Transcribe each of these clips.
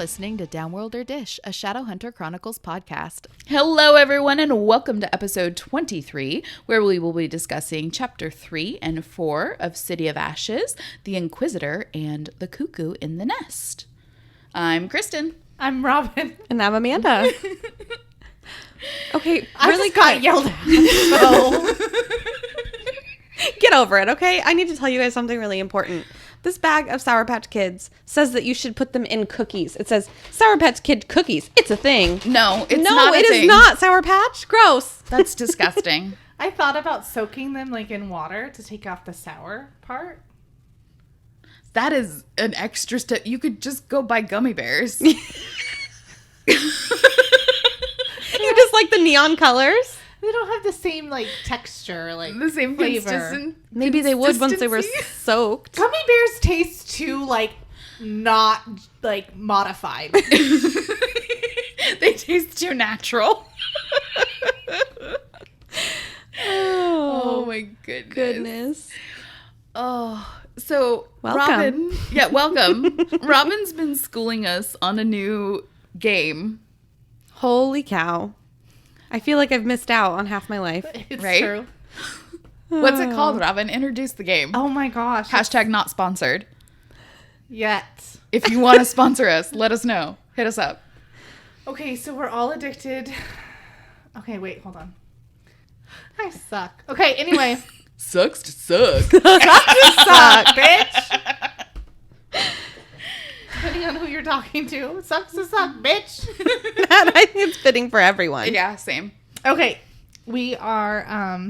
listening to Downworlder Dish, a Shadowhunter Chronicles podcast. Hello, everyone, and welcome to episode 23, where we will be discussing chapter 3 and 4 of City of Ashes, the Inquisitor, and the Cuckoo in the Nest. I'm Kristen. I'm Robin. And I'm Amanda. Okay, I really just got yelled at. So. Get over it, okay? I need to tell you guys something really important. This bag of Sour Patch Kids says that you should put them in cookies. It says Sour Patch Kid cookies. It's a thing. No, it's not No, a it thing. is not Sour Patch. Gross. That's disgusting. I thought about soaking them like in water to take off the sour part. That is an extra step. You could just go buy gummy bears. You just like the neon colors? They don't have the same like texture, like The same flavor. Maybe they would once they were soaked. Gummy bears taste too like not like modified. They taste too natural. Oh my goodness. Oh, so Welcome. Robin. Yeah, welcome. Robin's been schooling us on a new game. Holy cow. I feel like I've missed out on half my life. It's Right? true. What's it called, Robin? Introduce the game. Oh my gosh. Hashtag not sponsored. Yet. If you want to sponsor us, let us know. Hit us up. Okay, so we're all addicted. Okay, wait, hold on. I suck. Okay, anyway. Sucks to suck. Suck, bitch. Depending on who you're talking to. Sucks to suck, bitch. And I think it's fitting for everyone. Yeah, same. Okay, we are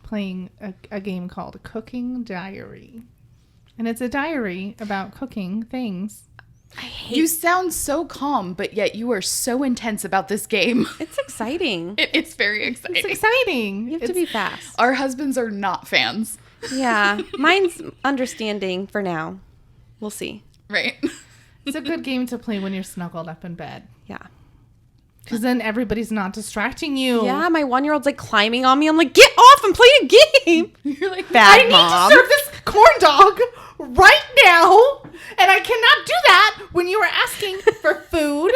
playing a game called Cooking Diary. And it's a diary about cooking things. You sound so calm, but yet you are so intense about this game. It's exciting. It's very exciting. It's exciting. You have to be fast. Our husbands are not fans, Yeah. Mine's understanding for now. We'll see. right? It's a good game to play when you're snuggled up in bed. Yeah. Because then everybody's not distracting you. Yeah, my 1-year-old's like climbing on me. I'm like, get off! I'm playing a game. You're like, Bad I need mom. to serve this corn dog right now. And I cannot do that when you are asking for food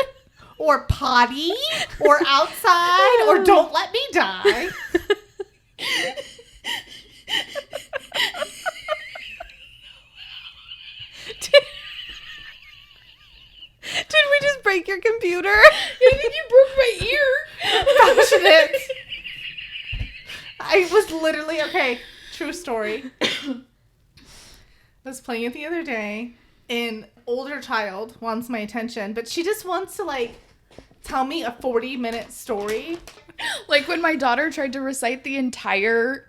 or potty or outside or don't let me die. Did we just break your computer? I think you broke my ear. Fashion it. I was literally, okay, true story. I was playing it the other day. An older child wants my attention, but she just wants to like tell me a 40-minute story. Like when my daughter tried to recite the entire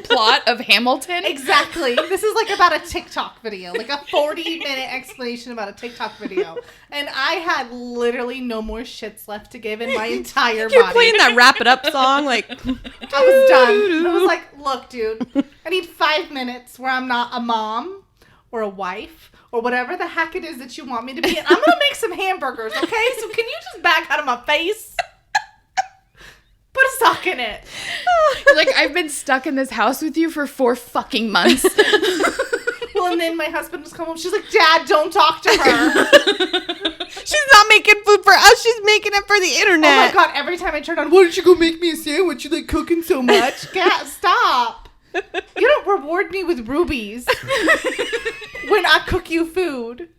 plot of Hamilton. Exactly. This is like about a TikTok video, like a 40-minute explanation about a TikTok video. And I had literally no more shits left to give in my entire You're body. playing that Wrap It Up song, like. I was done. I was like, look, dude, I need 5 minutes where I'm not a mom or a wife or whatever the heck it is that you want me to be. And I'm going to make some hamburgers, okay? So can you just back out of my face? Put a sock in it. Like, I've been stuck in this house with you for 4 fucking months. Well, and then my husband was coming home. She's like, Dad, don't talk to her. She's not making food for us. She's making it for the Oh internet. my God, every time I turn on, why don't you go make me a sandwich? You like cooking so much. Cat, stop. You don't reward me with rubies when I cook you food.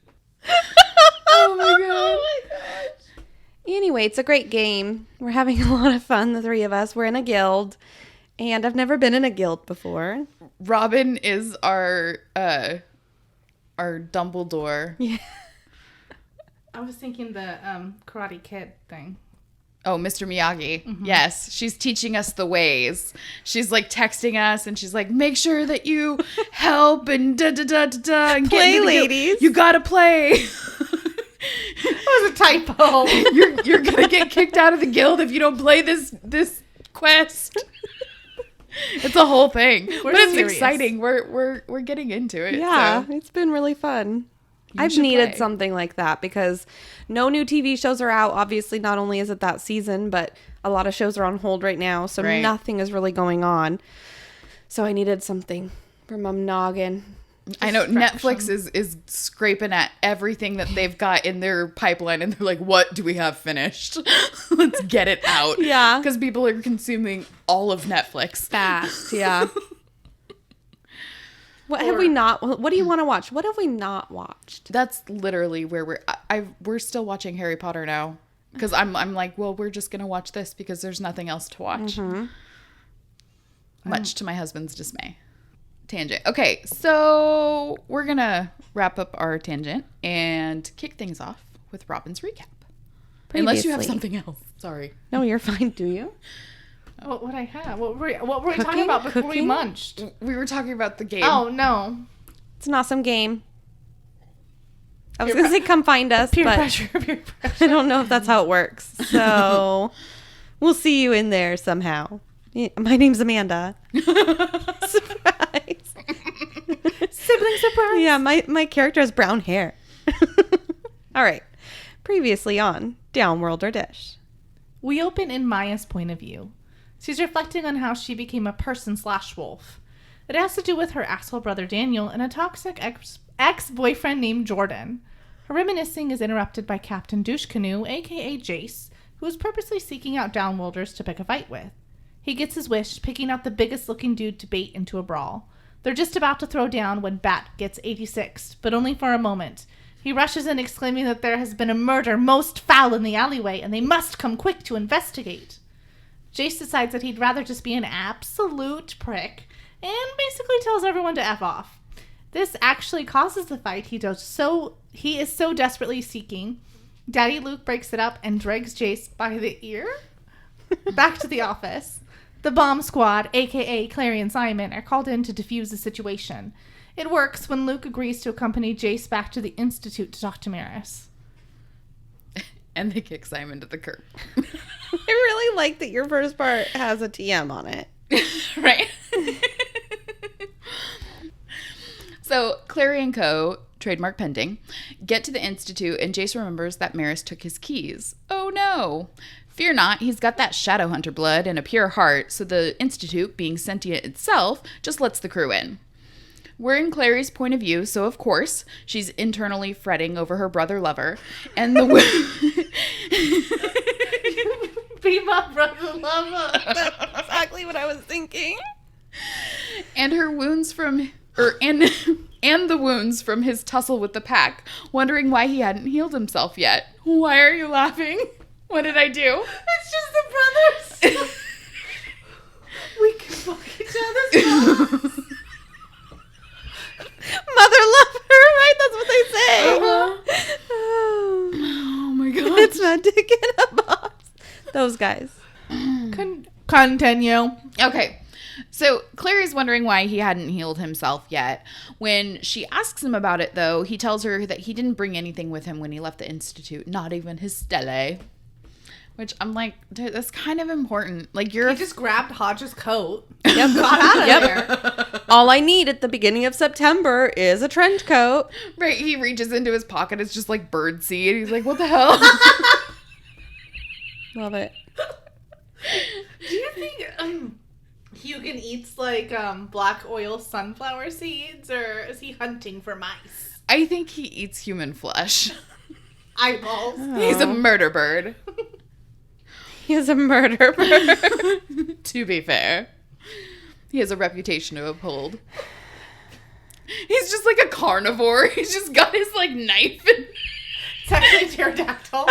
Oh my god. Anyway, it's a great game. We're having a lot of fun, the three of us. We're in a guild. And I've never been in a guild before. Robin is our Dumbledore. Yeah. I was thinking the Karate Kid thing. Oh, Mr. Miyagi. Mm-hmm. Yes. She's teaching us the ways. She's like texting us and she's like, make sure that you help and da-da-da-da-da. And Play, get into the guild. ladies. You gotta play. That was a typo. You're gonna get kicked out of the guild if you don't play this quest. It's a whole thing. But it's serious. exciting. We're getting into it. Yeah, so. it's been really fun. You I've should needed play. something like that because no new TV shows are out. Obviously, not only is it that season, but a lot of shows are on hold right now. So Right. nothing is really going on. So I needed something for Mum Noggin I know Netflix is scraping at everything that they've got in their pipeline, and they're like, what do we have finished? Let's get it out. Yeah. Because people are consuming all of Netflix. Fast, yeah. What have we not? What do you want to watch? What have we not watched? That's literally where we're still watching Harry Potter now. Because I'm like, well, we're just going to watch this because there's nothing else to watch. Mm-hmm. Much to my husband's dismay. Tangent. Okay, so we're going to wrap up our tangent and kick things off with Robin's recap. Previously. Unless you have something else. Sorry. No, you're fine. Do you? What would I have? What were we talking about before we munched? We were talking about the game. Oh, no. It's an awesome game. I was going to say come find us, Peer but pressure. I don't know if that's how it works. So we'll see you in there somehow. My name's Amanda. Surprise. Sibling surprise. Yeah, my character has brown hair. All right. Previously on Downworlder Dish. We open in Maya's point of view. She's reflecting on how she became a person/wolf. It has to do with her asshole brother Daniel and a toxic ex-boyfriend named Jordan. Her reminiscing is interrupted by Captain Douche Canoe, aka Jace, who is purposely seeking out Downworlders to pick a fight with. He gets his wish, picking out the biggest looking dude to bait into a brawl. They're just about to throw down when Bat gets 86'd, but only for a moment. He rushes in exclaiming that there has been a murder most foul in the alleyway and they must come quick to investigate. Jace decides that he'd rather just be an absolute prick and basically tells everyone to F off. This actually causes the fight he is so desperately seeking. Daddy Luke breaks it up and drags Jace by the ear back to the office. The bomb squad, aka Clary and Simon, are called in to defuse the situation. It works when Luke agrees to accompany Jace back to the Institute to talk to Maris. And they kick Simon to the curb. I really like that your first part has a TM on it. Right? So, Clary and Co., trademark pending, get to the Institute, and Jace remembers that Maris took his keys. Oh no! Fear not, he's got that Shadowhunter blood and a pure heart, so the Institute, being sentient itself, just lets the crew in. We're in Clary's point of view, so of course, she's internally fretting over her brother lover, and the Be my brother lover. That's exactly what I was thinking. And her wounds from... and the wounds from his tussle with the pack, wondering why he hadn't healed himself yet. Why are you laughing? What did I do? It's just the brothers. We can fuck each other's moms. Mother lover, right? That's what they say. Uh-huh. Oh my god. It's my dick in a box. Those guys. Continue. Okay. So Clary's wondering why he hadn't healed himself yet. When she asks him about it, though, he tells her that he didn't bring anything with him when he left the Institute, not even his stele. Which I'm like, dude, that's kind of important. Like, He just grabbed Hodge's coat. Yep. Got out of there. All I need at the beginning of September is a trench coat. Right, he reaches into his pocket. It's just like bird seed. He's like, what the hell? Love it. Do you think Hugin eats like black oil sunflower seeds, or is he hunting for mice? I think he eats human flesh. Eyeballs. He's a murder bird. He is a murder bird. To be fair. He has a reputation to uphold. He's just like a carnivore. He's just got his like knife and... It's actually pterodactyl.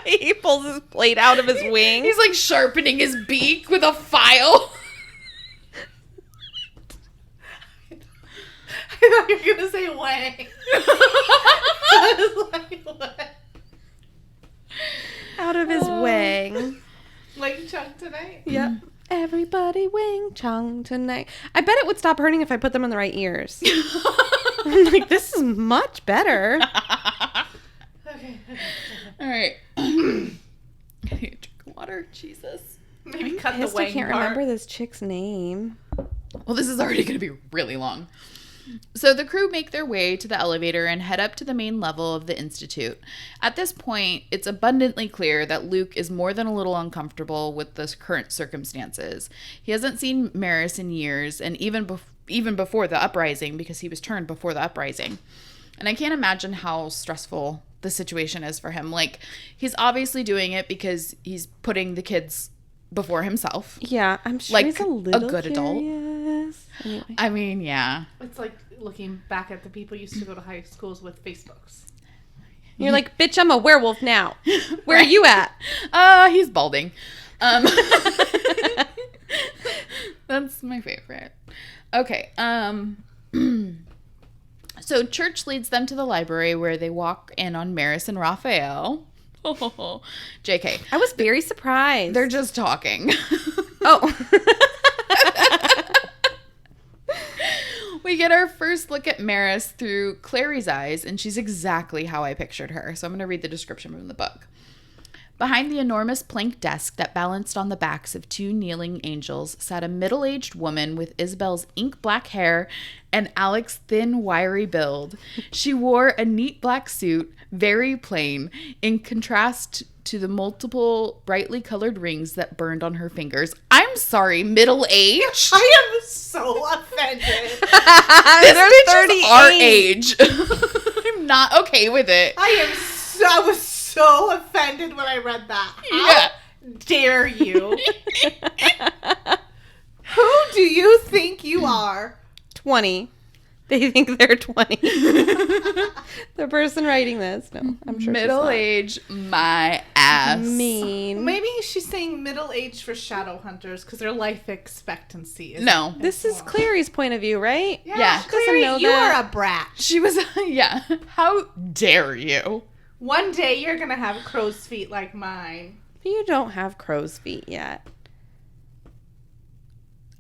He pulls his plate out of his wing. He's like sharpening his beak with a file. I thought you were going to say wang. I was like, what? Out of his wing. Like Chuck tonight? Yep. Everybody wing chong tonight. I bet it would stop hurting if I put them in the right ears. I'm like, this is much better. Okay. All right. I need to drink water. Jesus. Maybe cut the Pissed wang I can't part. remember this chick's name. Well, this is already going to be really long. So the crew make their way to the elevator and head up to the main level of the Institute. At this point, it's abundantly clear that Luke is more than a little uncomfortable with the current circumstances. He hasn't seen Maris in years, and even even before the uprising, because he was turned before the uprising. And I can't imagine how stressful the situation is for him. Like, he's obviously doing it because he's putting the kids before himself. Yeah, I'm sure Like he's a little good adult. Anyway. I mean, yeah. It's like looking back at the people who used to go to high schools with Facebooks. You're like, bitch, I'm a werewolf now. Where are you at? He's balding. That's my favorite. Okay. So Church leads them to the library where they walk in on Maris and Raphael. Oh, JK. I was very surprised. They're just talking. Oh. We get our first look at Maris through Clary's eyes, and she's exactly how I pictured her. So I'm going to read the description from the book. Behind the enormous plank desk that balanced on the backs of two kneeling angels sat a middle-aged woman with Isabel's ink-black hair and Alec's thin, wiry build. She wore a neat black suit, very plain, in contrast to the multiple brightly colored rings that burned on her fingers. I'm sorry, middle-aged? I am so offended. This bitch is our age. I'm not okay with it. I was so offended when I read that. How dare you? Who do you think you are? 20. They think they're 20. The person writing this. No, I'm sure Middle age, my ass. Mean. Maybe she's saying middle age for Shadowhunters because their life expectancy is No. This is Clary's point of view, right? Yeah. Doesn't Clary, know you that. are a brat. She was, yeah. How dare you? One day you're gonna have crow's feet like mine. You don't have crow's feet yet.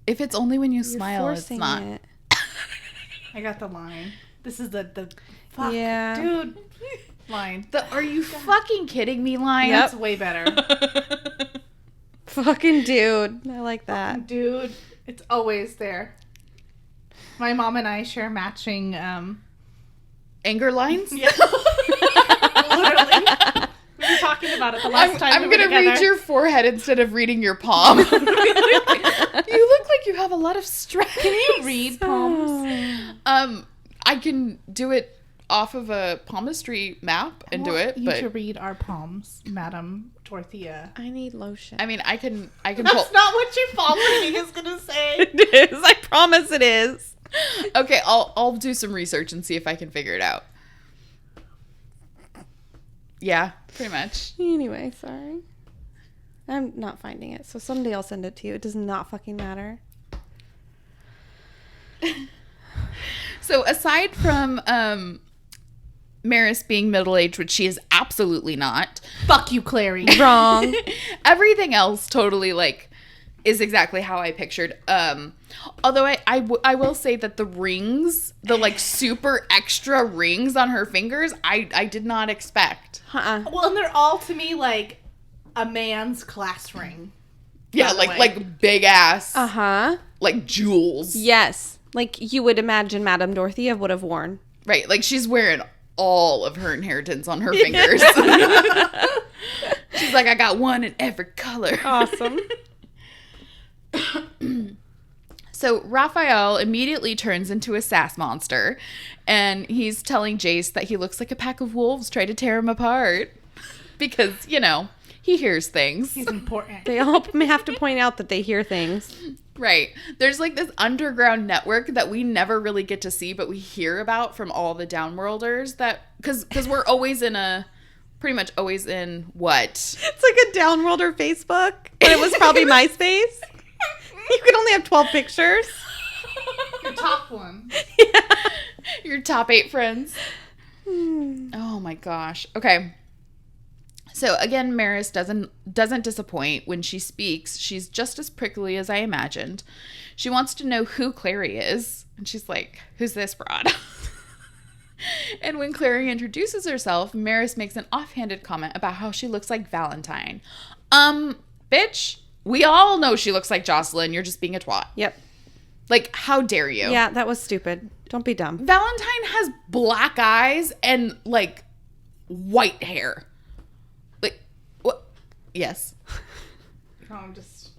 If it's only when you You're smile, it's forcing not. it. I got the line. This is the fuck, Yeah. dude line. The "Are you fucking kidding me?" line. That's way better. Fucking dude. I like that. Dude, it's always there. My mom and I share matching Anger lines. yeah. Literally. We were talking about it the last time I'm we were gonna together. read your forehead instead of reading your palm. You look like you have a lot of stress. Can you read palms? I can do it off of a palmistry map and do it, You but to read our palms, Madam Dorothea. I need lotion. I mean, I can pull. That's not what your palm reading is gonna say. It is. I promise it is. Okay, I'll do some research and see if I can figure it out. Yeah, pretty much. Anyway, sorry. I'm not finding it, so someday I'll send it to you. It does not fucking matter. So aside from Maris being middle-aged, which she is absolutely not, Fuck you, Clary. Wrong. everything else totally is exactly how I pictured. Although I will say that the rings, the super extra rings on her fingers, I did not expect. Well, and they're all to me like a man's class ring. Yeah, By the way. like big ass, Uh-huh. like jewels. Yes. Like you would imagine Madame Dorothea would have worn. Right, like she's wearing all of her inheritance on her fingers. She's like, I got one in every color. Awesome. So Raphael immediately turns into a sass monster, and he's telling Jace that he looks like a pack of wolves try to tear him apart. Because, he hears things. He's important. They all have to point out that they hear things. Right. There's this underground network that we never really get to see, but we hear about from all the Downworlders because we're always pretty much always in what? It's like a Downworlder Facebook, but it was probably MySpace. You could only have 12 pictures. Your top one. Your top 8 friends. Oh my gosh. Okay. So again, Maris doesn't disappoint. When she speaks, she's just as prickly as I imagined. She wants to know who Clary is. And she's like, who's this broad? And when Clary introduces herself, Maris makes an offhanded comment about how she looks like Valentine. Bitch, we all know she looks like Jocelyn. You're just being a twat. Yep. Like, how dare you? Yeah, that was stupid. Don't be dumb. Valentine has black eyes and, white hair. Like, what? Yes. No, I'm just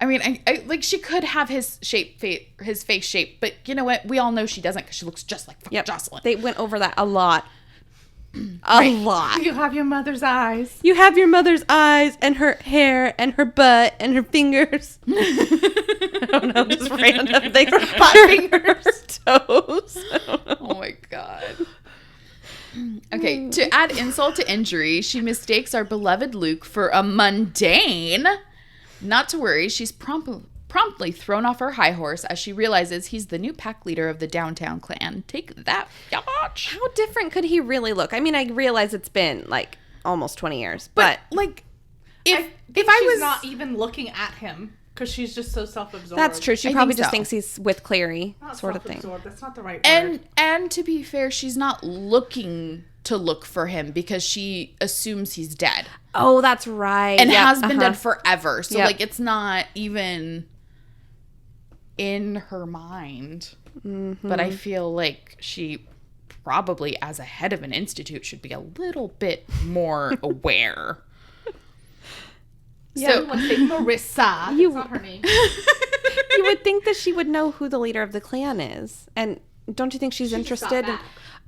I mean, I like she could have his face shape, but you know what? We all know she doesn't because she looks just like fucking Jocelyn. They went over that a lot. A lot. You have your mother's eyes. You have your mother's eyes and her hair and her butt and her fingers. I don't know, just random things. Her butt fingers. Toes. Oh my God. Okay, to add insult to injury, she mistakes our beloved Luke for a mundane. Not to worry, she's promptly thrown off her high horse as she realizes he's the new pack leader of the downtown clan. Take that, biatch. How different could he really look? I mean, I realize it's been like almost 20 years, but like, If I she's was not even looking at him because she's just so self-absorbed. that's true. She I probably think just so. thinks he's with Clary, Not sort of thing. self-absorbed. That's not the right word. And to be fair, she's not looking to look for him because she assumes he's dead Oh, that's right. and Yep, has been dead forever. So Yep. like, it's not even in her mind. But I feel like she probably, as a head of an institute, should be a little bit more aware. Yeah, So everyone say Marissa. You- That's not her name. You would think that she would know who the leader of the clan is. And don't you think she's She just got interested? back.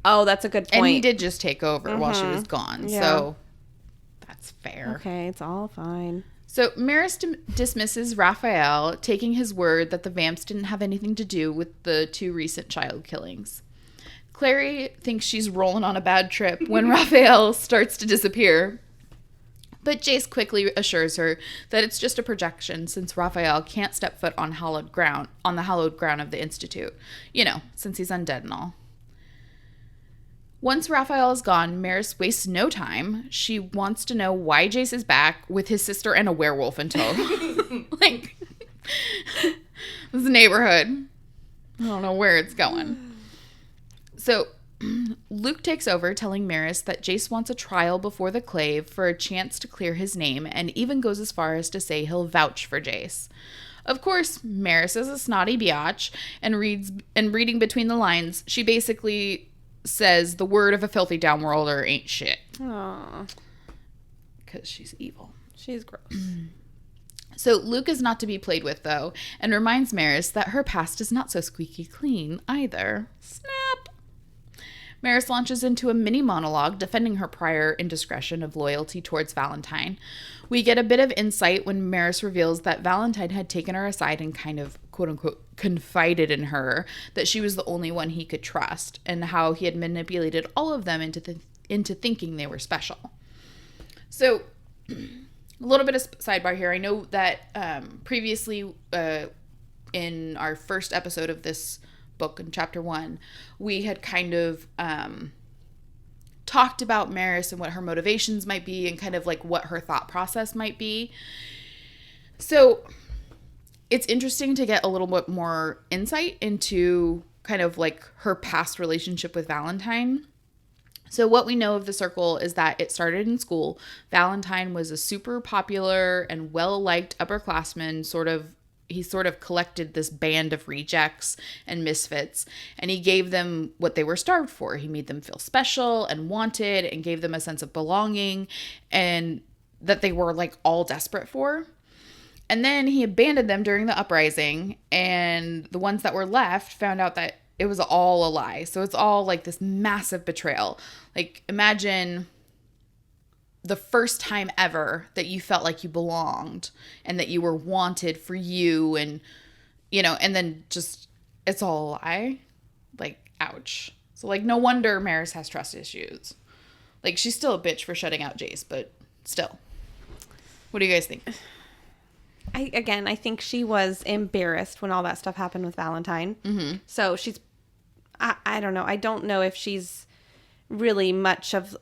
Oh, that's a good point. and he did just take over while she was gone. Yeah. So that's fair. Okay, it's all fine. So Maris dismisses Raphael, taking his word that the Vamps didn't have anything to do with the 2 recent child killings. Clary thinks she's rolling on a bad trip when Raphael starts to disappear. But Jace quickly assures her that it's just a projection since Raphael can't step foot on the hallowed ground of the Institute. You know, since he's undead and all. Once Raphael is gone, Maris wastes no time. She wants to know why Jace is back with his sister and a werewolf in tow. Like, this neighborhood. I don't know where it's going. So, Luke takes over, telling Maris that Jace wants a trial before the Clave for a chance to clear his name, and even goes as far as to say he'll vouch for Jace. Of course, Maris is a snotty biatch, and reading between the lines, she basically says the word of a filthy downworlder ain't shit. Aw, Because she's evil. she's gross. So Luke is not to be played with, though, and reminds Maris that her past is not so squeaky clean either. Snap! Maris launches into a mini monologue defending her prior indiscretion of loyalty towards Valentine. We get a bit of insight when Maris reveals that Valentine had taken her aside and kind of, quote-unquote, confided in her that she was the only one he could trust, and how he had manipulated all of them into thinking they were special. So, a little bit of sidebar here. I know that previously in our first episode of this book in chapter 1, we had kind of talked about Maris and what her motivations might be and kind of like what her thought process might be. So it's interesting to get a little bit more insight into kind of like her past relationship with Valentine. So what we know of the circle is that it started in school. Valentine was a super popular and well-liked upperclassman. He sort of collected this band of rejects and misfits, and he gave them what they were starved for. He made them feel special and wanted and gave them a sense of belonging and that they were like all desperate for. And then he abandoned them during the uprising, and the ones that were left found out that it was all a lie. So it's all like this massive betrayal. Like, imagine the first time ever that you felt like you belonged and that you were wanted for you, and, you know, and then just, it's all a lie. Like, ouch. So, like, no wonder Maris has trust issues. Like, she's still a bitch for shutting out Jace, but still. What do you guys think? I think she was embarrassed when all that stuff happened with Valentine. Mm-hmm. So she's, I don't know. I don't know if she's really much of,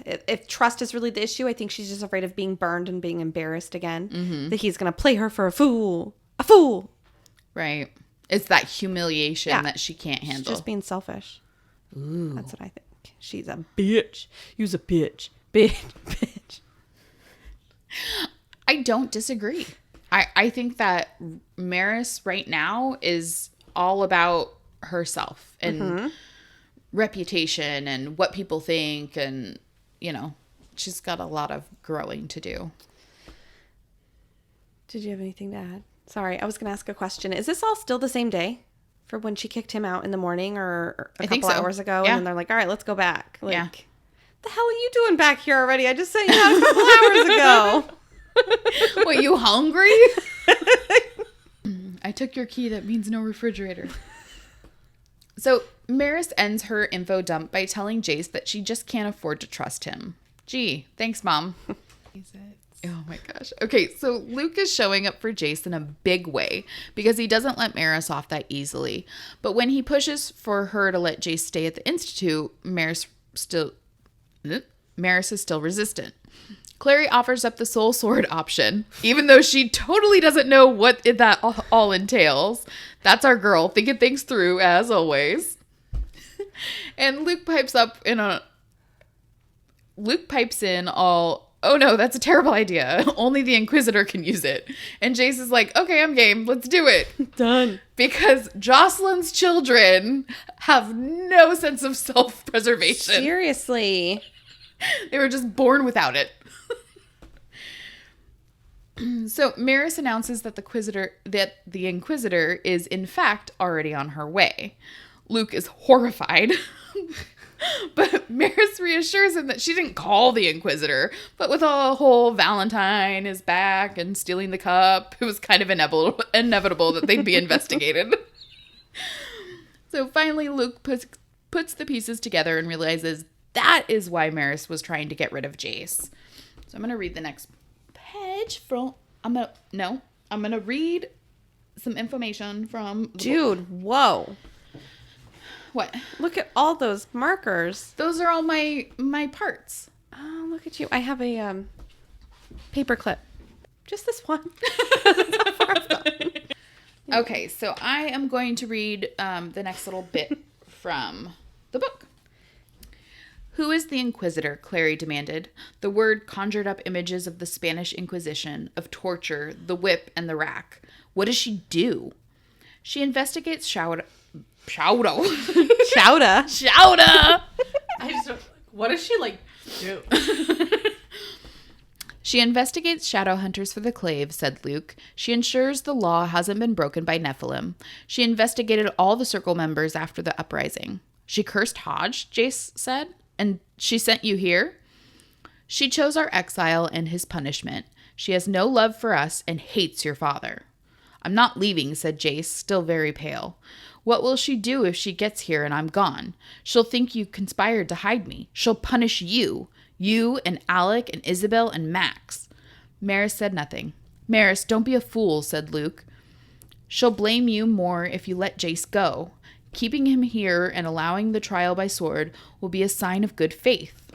if trust is really the issue. I think she's just afraid of being burned and being embarrassed again. Mm-hmm. That he's going to play her for a fool. A fool. Right. It's that humiliation that she can't handle. She's just being selfish. Ooh. That's what I think. She's a bitch. You's a bitch. Bitch. I don't disagree. I think that Maris right now is all about herself and reputation and what people think, and, you know, she's got a lot of growing to do. Did you have anything to add? Sorry, I was going to ask a question. Is this all still the same day for when she kicked him out in the morning or a couple hours ago? Yeah. And then they're like, all right, let's go back. Like, Yeah. the hell are you doing back here already? I just sent you out a couple hours ago. What, you hungry? I took your key. That means no refrigerator. So Maris ends her info dump by telling Jace that she just can't afford to trust him. Gee, thanks, Mom. Oh my gosh. Okay, so Luke is showing up for Jace in a big way because he doesn't let Maris off that easily. But when he pushes for her to let Jace stay at the Institute, Maris is still resistant. Clary offers up the soul sword option, even though she totally doesn't know what that all entails. That's our girl, thinking things through, as always. And Luke pipes in all, oh no, that's a terrible idea. Only the Inquisitor can use it. And Jace is like, okay, I'm game. Let's do it. Done. Because Jocelyn's children have no sense of self-preservation. Seriously. They were just born without it. So Maris announces that the Inquisitor is in fact already on her way. Luke is horrified. But Maris reassures him that she didn't call the Inquisitor, but with a whole Valentine is back and stealing the cup, it was kind of inevitable that they'd be investigated. So finally Luke puts the pieces together and realizes that is why Maris was trying to get rid of Jace. So I'm going to read the next page from... I'm going to read some information from... Dude, whoa. What? Look at all those markers. Those are all my parts. Oh, look at you. I have a paper clip. Just this one. Okay, so I am going to read the next little bit from the book. Who is the Inquisitor? Clary demanded. The word conjured up images of the Spanish Inquisition, of torture, the whip, and the rack. What does she do? She investigates Shouda. What does she do? She investigates Shadowhunters for the Clave, said Luke. She ensures the law hasn't been broken by Nephilim. She investigated all the Circle members after the uprising. She cursed Hodge, Jace said. And she sent you here? She chose our exile and his punishment. She has no love for us and hates your father. I'm not leaving, said Jace, still very pale. What will she do if she gets here and I'm gone? She'll think you conspired to hide me. She'll punish you. You and Alec and Isabel and Max. Maris said nothing. Maris, don't be a fool, said Luke. She'll blame you more if you let Jace go. Keeping him here and allowing the trial by sword will be a sign of good faith.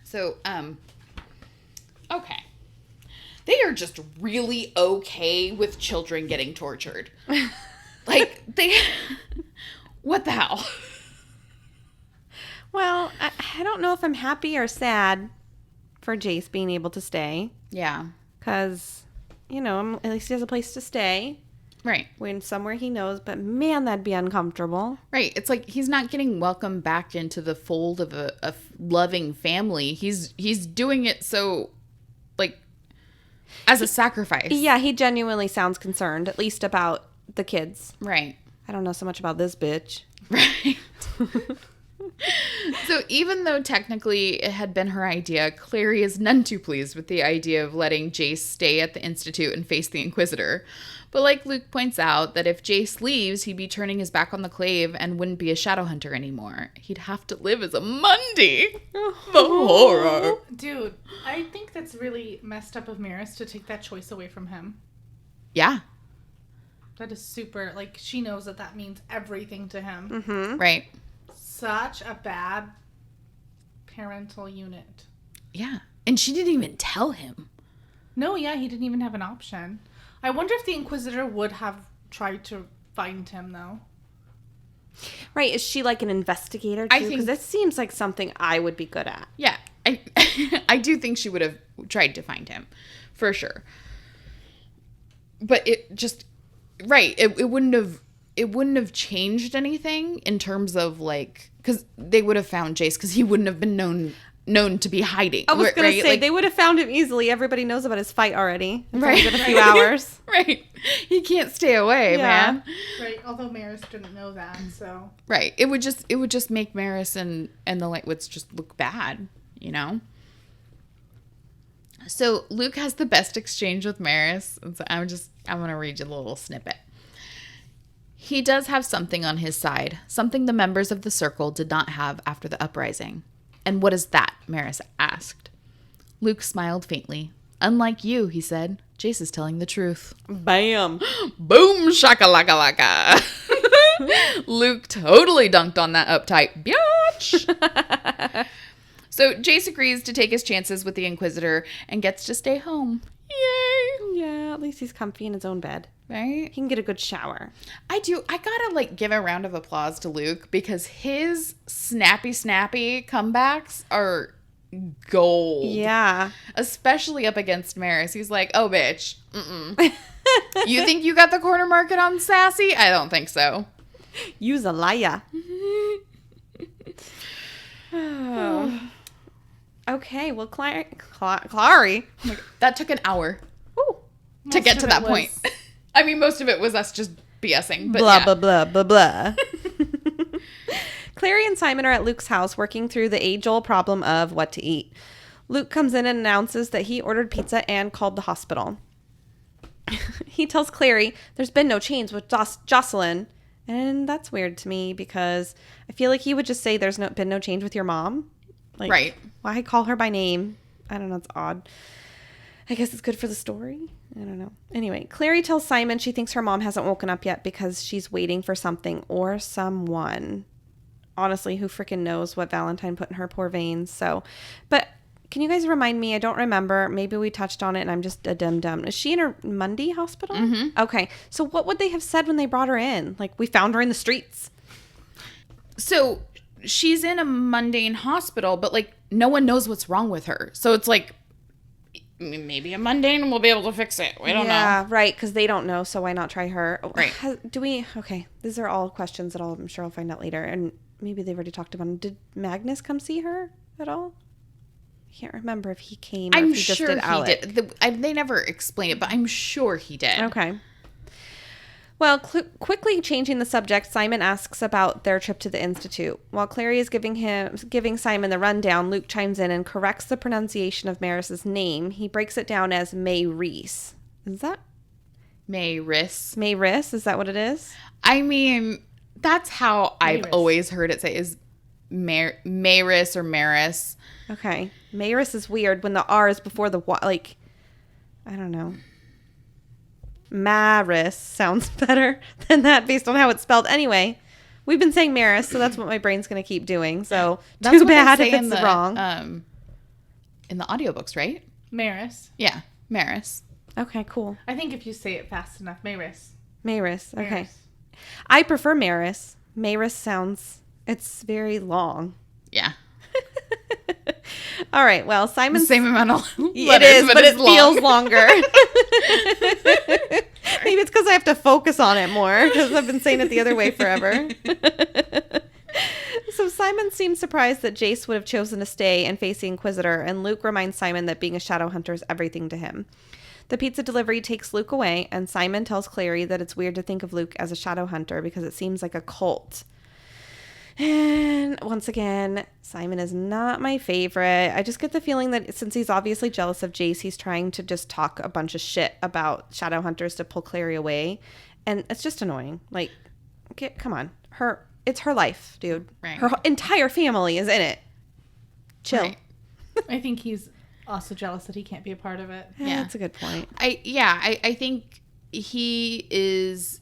So, okay. They are just really okay with children getting tortured. What the hell? Well, I don't know if I'm happy or sad for Jace being able to stay. Yeah. Because, at least he has a place to stay. Right. When somewhere he knows, but man, that'd be uncomfortable. Right. It's like he's not getting welcomed back into the fold of a loving family. He's doing it so, as a sacrifice. Yeah, he genuinely sounds concerned, at least about the kids. Right. I don't know so much about this bitch. Right. So even though technically it had been her idea, Clary is none too pleased with the idea of letting Jace stay at the Institute and face the Inquisitor. But like Luke points out, that if Jace leaves, he'd be turning his back on the Clave and wouldn't be a Shadowhunter anymore. He'd have to live as a Mundy. The horror. Dude, I think that's really messed up of Maris to take that choice away from him. Yeah. That is super, she knows that means everything to him. Mm-hmm. Right. Such a bad parental unit. Yeah. And she didn't even tell him. No, yeah, he didn't even have an option. I wonder if the Inquisitor would have tried to find him, though. Right. Is she an investigator, too? I think... Because this seems like something I would be good at. Yeah. I do think she would have tried to find him. For sure. But it just... Right. It wouldn't have changed anything in terms of, because they would have found Jace, because he wouldn't have been known known to be hiding. I was going right? to say, Like, they would have found him easily. Everybody knows about his fight already. It's only been a few hours. Right. He can't stay away, man. Right. Although Maris didn't know that, so. Right. It would just make Maris and the Lightwoods just look bad, you know? So Luke has the best exchange with Maris. And so I'm going to read you a little snippet. He does have something on his side, something the members of the Circle did not have after the uprising. And what is that? Maris asked. Luke smiled faintly. Unlike you, he said, Jace is telling the truth. Bam. Boom shakalaka. Luke totally dunked on that uptight biatch. So Jace agrees to take his chances with the Inquisitor and gets to stay home. Yay. Yeah, at least he's comfy in his own bed. Right? He can get a good shower. I gotta give a round of applause to Luke because his snappy comebacks are gold. Yeah. Especially up against Maris. He's like, oh, bitch. You think you got the corner market on Sassy? I don't think so. Use a liar. Okay, well, Clary. That took an hour Ooh. to get to that point. I mean, most of it was us just BSing. But Blah, yeah. blah, blah, blah, blah. Clary and Simon are at Luke's house working through the age-old problem of what to eat. Luke comes in and announces that he ordered pizza and called the hospital. He tells Clary there's been no change with Jocelyn. And that's weird to me because I feel like he would just say there's been no change with your mom. Like, right. Why call her by name? I don't know. It's odd. I guess it's good for the story. I don't know. Anyway, Clary tells Simon she thinks her mom hasn't woken up yet because she's waiting for something or someone. Honestly, who freaking knows what Valentine put in her poor veins. So, but can you guys remind me? I don't remember. Maybe we touched on it and I'm just a dum-dum. Is she in her Mundy hospital? Mm-hmm. Okay. So what would they have said when they brought her in? Like, we found her in the streets. So she's in a mundane hospital, but like no one knows what's wrong with her. So it's like maybe a mundane will be able to fix it. We don't know. Yeah, right. Because they don't know. So why not try her? Right. Okay. These are all questions that I'm sure I'll find out later. And maybe they've already talked about them. Did Magnus come see her at all? I can't remember if he came or if he just did Alec. He did. They never explain it, but I'm sure he did. Okay. Well, quickly changing the subject, Simon asks about their trip to the Institute. While Clary is giving Simon the rundown, Luke chimes in and corrects the pronunciation of Maris's name. He breaks it down as Mayris. Is that? Mayris. Mayris? Is that what it is? I mean, that's how I've always heard it say is Mayris or Maris. Okay. Mayris is weird when the R is before the Y. Like, I don't know. Maris sounds better than that based on how it's spelled. Anyway, we've been saying Maris, so that's what my brain's going to keep doing. So That's too what they bad say if it's wrong. In the audiobooks, right? Maris. Yeah, Maris. Okay, cool. I think if you say it fast enough, Maris. Maris. Okay. Maris. I prefer Maris. Maris sounds, it's very long. Yeah. All right. Well, Simon's... Same amount of letters, it is, but it long. feels longer. Maybe it's because I have to focus on it more because I've been saying it the other way forever. So Simon seems surprised that Jace would have chosen to stay and face the Inquisitor, and Luke reminds Simon that being a Shadowhunter is everything to him. The pizza delivery takes Luke away, and Simon tells Clary that it's weird to think of Luke as a Shadowhunter because it seems like a cult. And once again, Simon is not my favorite. I just get the feeling that since he's obviously jealous of Jace, he's trying to just talk a bunch of shit about Shadowhunters to pull Clary away. And it's just annoying. Like, come on. It's her life, dude. Right. Her entire family is in it. Chill. Right. I think he's also jealous that he can't be a part of it. Yeah, that's a good point. I think he is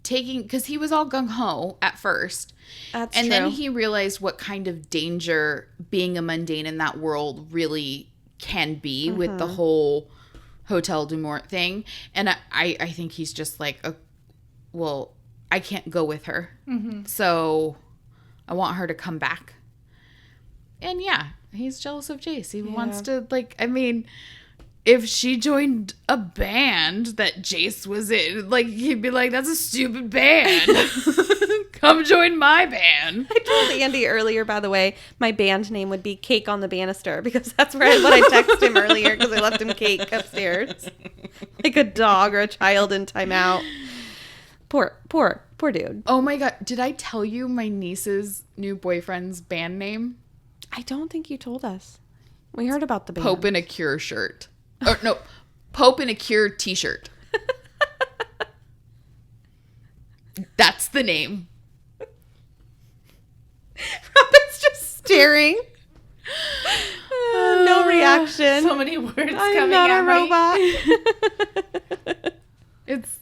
taking, because he was all gung-ho at first. That's and true. then he realized what kind of danger being a mundane in that world really can be with the whole Hotel du Mort thing. And I think he's just like, well, I can't go with her. Mm-hmm. So I want her to come back. And yeah, he's jealous of Jace. He wants to, like, I mean, if she joined a band that Jace was in, like, he'd be like, that's a stupid band. Come join my band. I told Andy earlier, by the way, my band name would be Cake on the Banister because that's what I texted him earlier because I left him cake upstairs. Like a dog or a child in timeout. Poor dude. Oh my God. Did I tell you my niece's new boyfriend's band name? I don't think you told us. We heard about the band. Pope in a Cure shirt. Or no, Pope in a Cure t-shirt. That's the name. Robin's just staring. No reaction. So many words coming I'm not at a me. robot.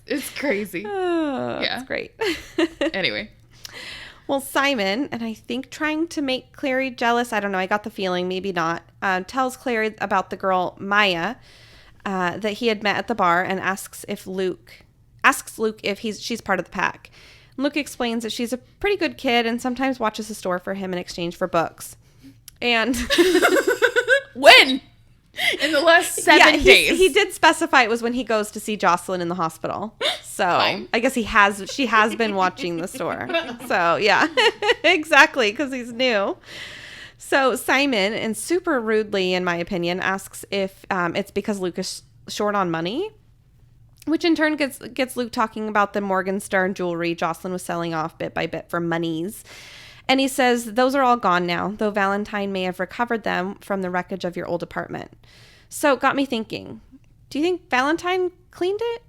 It's crazy. Yeah. That's great. Anyway. Well, Simon, and I think trying to make Clary jealous, I don't know, I got the feeling, maybe not, tells Clary about the girl Maya that he had met at the bar and asks Luke if she's part of the pack. Luke explains that she's a pretty good kid and sometimes watches the store for him in exchange for books. And when? In the last 7 days. He did specify it was when he goes to see Jocelyn in the hospital. So Fine. I guess she has been watching the store. So yeah, exactly, because he's new. So Simon, and super rudely, in my opinion, asks if it's because Luke is short on money, which in turn gets Luke talking about the Morgenstern jewelry Jocelyn was selling off bit by bit for monies. And he says those are all gone now, though Valentine may have recovered them from the wreckage of your old apartment. So it got me thinking, do you think Valentine cleaned it?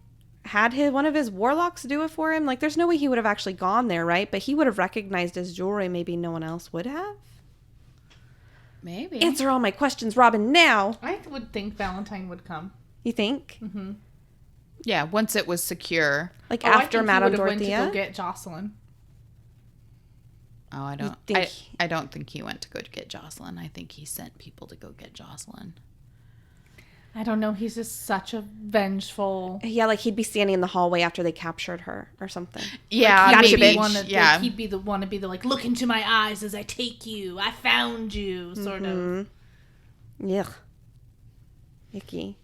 Had one of his warlocks do it for him? Like, there's no way he would have actually gone there, right? But he would have recognized his jewelry. Maybe no one else would have. Maybe. Answer all my questions, Robin, now. I would think Valentine would come. You think? Mm-hmm. Yeah, once it was secure. Like I after think Madame he would have Dorothea? went to go get Jocelyn. Oh, I don't think he went to go get Jocelyn. I think he sent people to go get Jocelyn. I don't know. He's just such a vengeful. Yeah, like he'd be standing in the hallway after they captured her or something. Yeah, Like, he'd maybe. he'd be the one to be the like, look into my eyes as I take you. I found you, sort of. Yeah. Icky.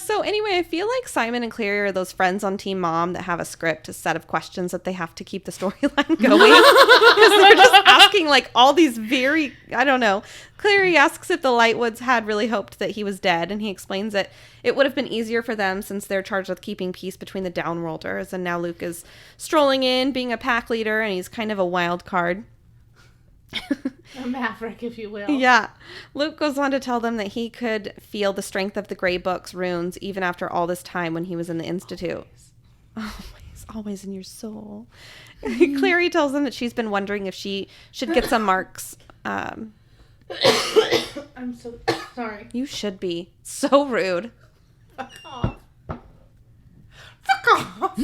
So anyway, I feel like Simon and Clary are those friends on Team Mom that have a script, a set of questions that they have to keep the storyline going. Because they're just asking like all these I don't know. Clary asks if the Lightwoods had really hoped that he was dead, and he explains that it would have been easier for them since they're charged with keeping peace between the Downworlders, and now Luke is strolling in, being a pack leader, and he's kind of a wild card. A maverick, if you will. Yeah. Luke goes on to tell them that he could feel the strength of the Grey Book's runes even after all this time when he was in the Institute. Always in your soul. Clary tells them that she's been wondering if she should get some marks. I'm so sorry. You should be. So rude. Fuck off. Fuck off.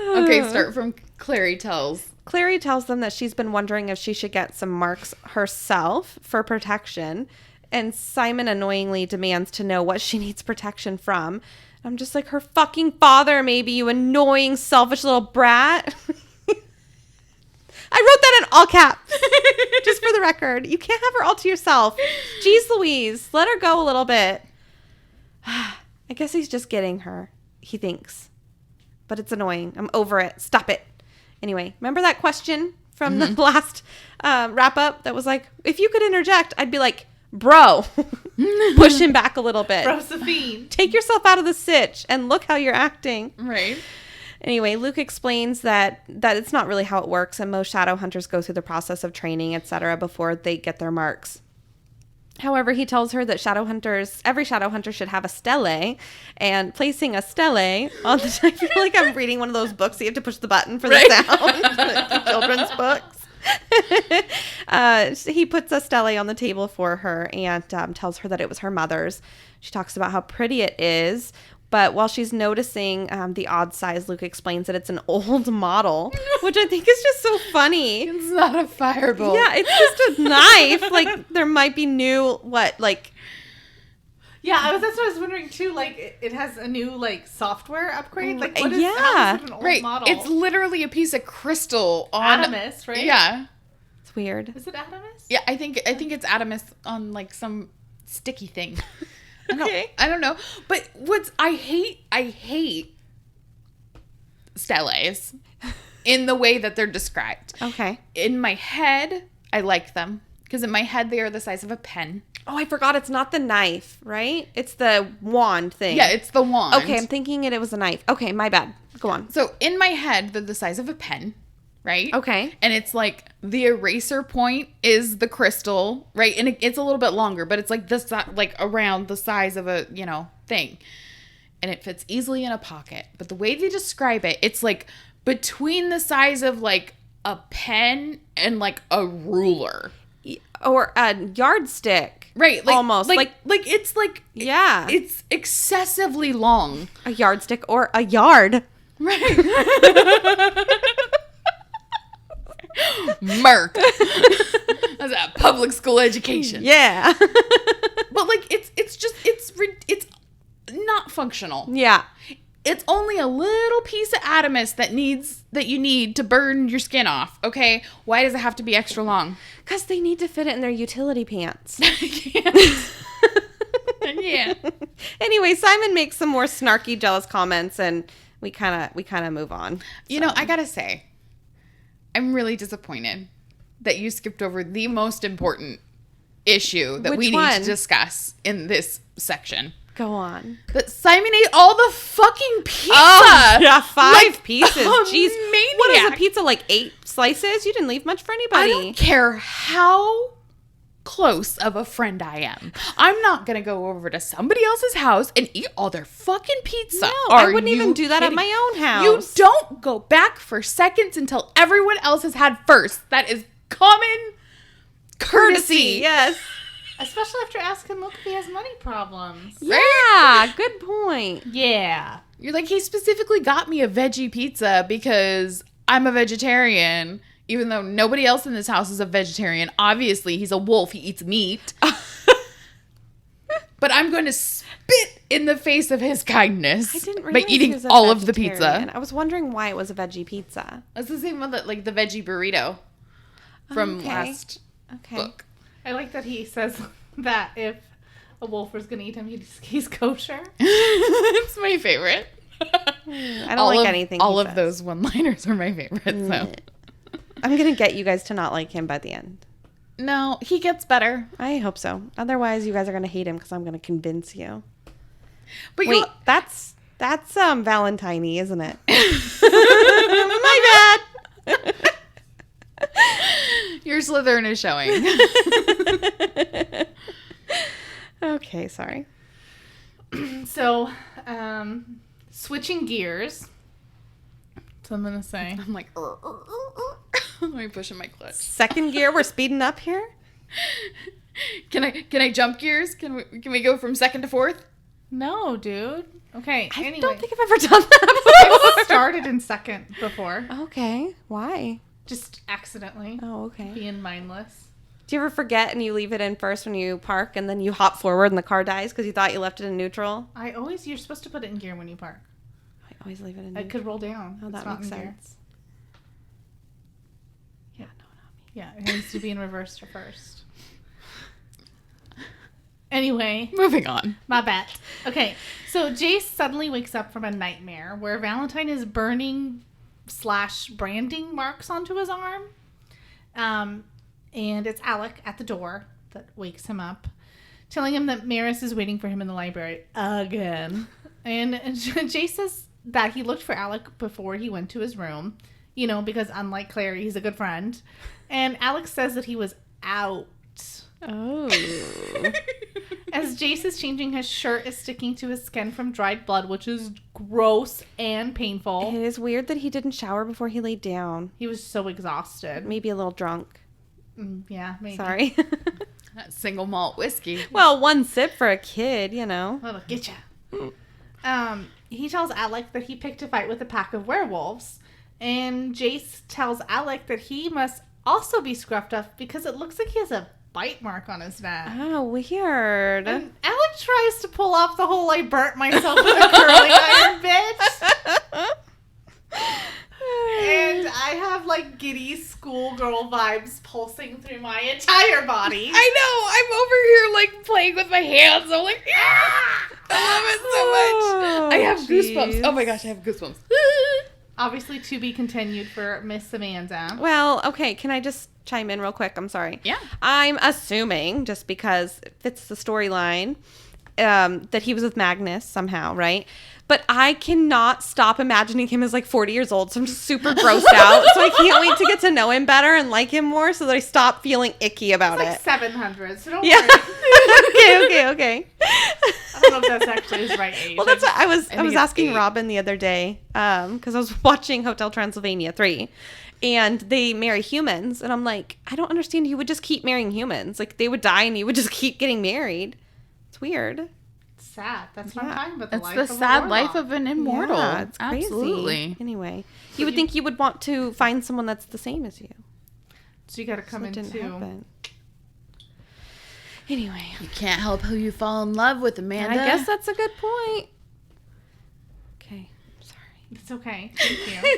Okay, start from Clary tells. Clary tells them that she's been wondering if she should get some marks herself for protection, and Simon annoyingly demands to know what she needs protection from. I'm just like, her fucking father, maybe, you annoying, selfish little brat. I wrote that in all caps, just for the record. You can't have her all to yourself. Jeez Louise, let her go a little bit. I guess he's just getting her, he thinks. But it's annoying. I'm over it. Stop it. Anyway, remember that question from the last wrap-up that was like, if you could interject, I'd be like, bro, push him back a little bit. Josephine. Take yourself out of the sitch and look how you're acting. Right. Anyway, Luke explains that it's not really how it works, and most shadow hunters go through the process of training, etc., before they get their marks. However, he tells her that every shadow hunter should have a stele, and placing a stele on the... I feel like I'm reading one of those books that you have to push the button for the sound. The children's books. He puts a stele on the table for her and tells her that it was her mother's. She talks about how pretty it is, but while she's noticing the odd size, Luke explains that it's an old model, which I think is just so funny. It's not a firebolt. Yeah, it's just a knife. Like, there might be new, Yeah, that's what I was wondering too. Like, it has a new software upgrade. Like, what is how is it an old model? It's literally a piece of crystal on Adamus, right? Yeah, it's weird. Is it Adamus? yeah. I think it's Adamus on some sticky thing. Okay. I don't know. But I hate steles in the way that they're described. Okay. In my head, I like them because in my head they are the size of a pen. Oh, I forgot. It's not the knife, right? It's the wand thing. Yeah, it's the wand. Okay, I'm thinking it was a knife. Okay, my bad. Go on. So in my head, they're the size of a pen, right? Okay. And it's like the eraser point is the crystal, right? And it's a little bit longer, but it's like this, like around the size of a, thing. And it fits easily in a pocket. But the way they describe it, it's like between the size of like a pen and like a ruler. Or a yardstick. Right. Like, almost. Like it's like, yeah. It's excessively long. A yardstick or a yard. Right. Merc. That's a public school education. Yeah. But like it's not functional. Yeah. It's only a little piece of adamus that you need to burn your skin off. Okay, why does it have to be extra long? Because they need to fit it in their utility pants. Yeah. Anyway, Simon makes some more snarky, jealous comments, and we kind of move on. You know, I gotta say, I'm really disappointed that you skipped over the most important issue that we need to discuss in this section. Go on. That Simon ate all the fucking pizza. Oh, yeah, 5 pieces. Jeez. Maniac. What is a pizza, like 8 slices? You didn't leave much for anybody. I don't care how close of a friend I am. I'm not going to go over to somebody else's house and eat all their fucking pizza. No, I wouldn't even do that at my own house. You don't go back for seconds until everyone else has had first. That is common courtesy. Yes. Especially after asking Luke if he has money problems. Yeah, good point. Yeah. You're like, he specifically got me a veggie pizza because I'm a vegetarian, even though nobody else in this house is a vegetarian. Obviously, he's a wolf. He eats meat. But I'm going to spit in the face of his kindness by eating all of the pizza. I was wondering why it was a veggie pizza. It's the same one that, like, the veggie burrito from last book. I like that he says that if a wolf was going to eat him, he's kosher. It's my favorite. I don't like anything. All of those one-liners are my favorite. So I'm going to get you guys to not like him by the end. No, he gets better. I hope so. Otherwise, you guys are going to hate him because I'm going to convince you. But wait, that's Valentine-y, isn't it? My bad. Your Slytherin is showing. Okay, sorry. So, switching gears. That's what I'm going to say. I'm like, let me push in my clutch. Second gear, we're speeding up here? Can I jump gears? Can we go from second to fourth? No, dude. Okay, I don't think I've ever done that before. I've started in second before. Okay, why? Just accidentally. Oh, okay. Being mindless. Do you ever forget and you leave it in first when you park and then you hop forward and the car dies because you thought you left it in neutral? You're supposed to put it in gear when you park. I always leave it in It neutral. could roll down. Oh, that makes sense. Yeah, no, not me. Yeah, it needs to be in reverse or first. Anyway. Moving on. My bad. Okay, so Jace suddenly wakes up from a nightmare where Valentine is burning / branding marks onto his arm. And it's Alec at the door that wakes him up, telling him that Maris is waiting for him in the library again. And Jace says that he looked for Alec before he went to his room, because unlike Claire, he's a good friend. And Alec says that he was out. Oh. As Jace is changing, his shirt is sticking to his skin from dried blood, which is gross and painful. It is weird that he didn't shower before he laid down. He was so exhausted. Maybe a little drunk. Yeah, maybe. Sorry. That single malt whiskey. Well, one sip for a kid, That'll get ya. He tells Alec that he picked a fight with a pack of werewolves. And Jace tells Alec that he must also be scruffed up because it looks like he has a bite mark on his neck. Oh, weird. And Alec tries to pull off the whole I burnt myself with a curling iron bitch. And I have like giddy schoolgirl vibes pulsing through my entire body. I know. I'm over here like playing with my hands. I'm like, ah! I love it so much. I have goosebumps. Oh my gosh, I have goosebumps. Obviously, to be continued for Miss Amanda. Well, okay. Can I just chime in real quick? I'm sorry. Yeah. I'm assuming, just because it fits the storyline, that he was with Magnus somehow, right? But I cannot stop imagining him as like 40 years old. So I'm just super grossed out. So I can't wait to get to know him better and like him more so that I stop feeling icky about It's it. like 700, so don't Yeah. worry. Okay. I don't know if that's actually his right age. Well, that's what I was think it's asking 8. Robin the other day, because I was watching Hotel Transylvania 3, and they marry humans, and I'm like, I don't understand. You would just keep marrying humans. Like, they would die, and you would just keep getting married. It's weird. sad. That's what I'm talking about. It's the sad life of an immortal. Yeah, it's crazy. Absolutely. Anyway, you would think you would want to find someone that's the same as you. So you got to come That didn't into. happen. Anyway, You can't help who you fall in love with, Amanda. I guess that's a good point. Okay, sorry. It's okay. Thank you.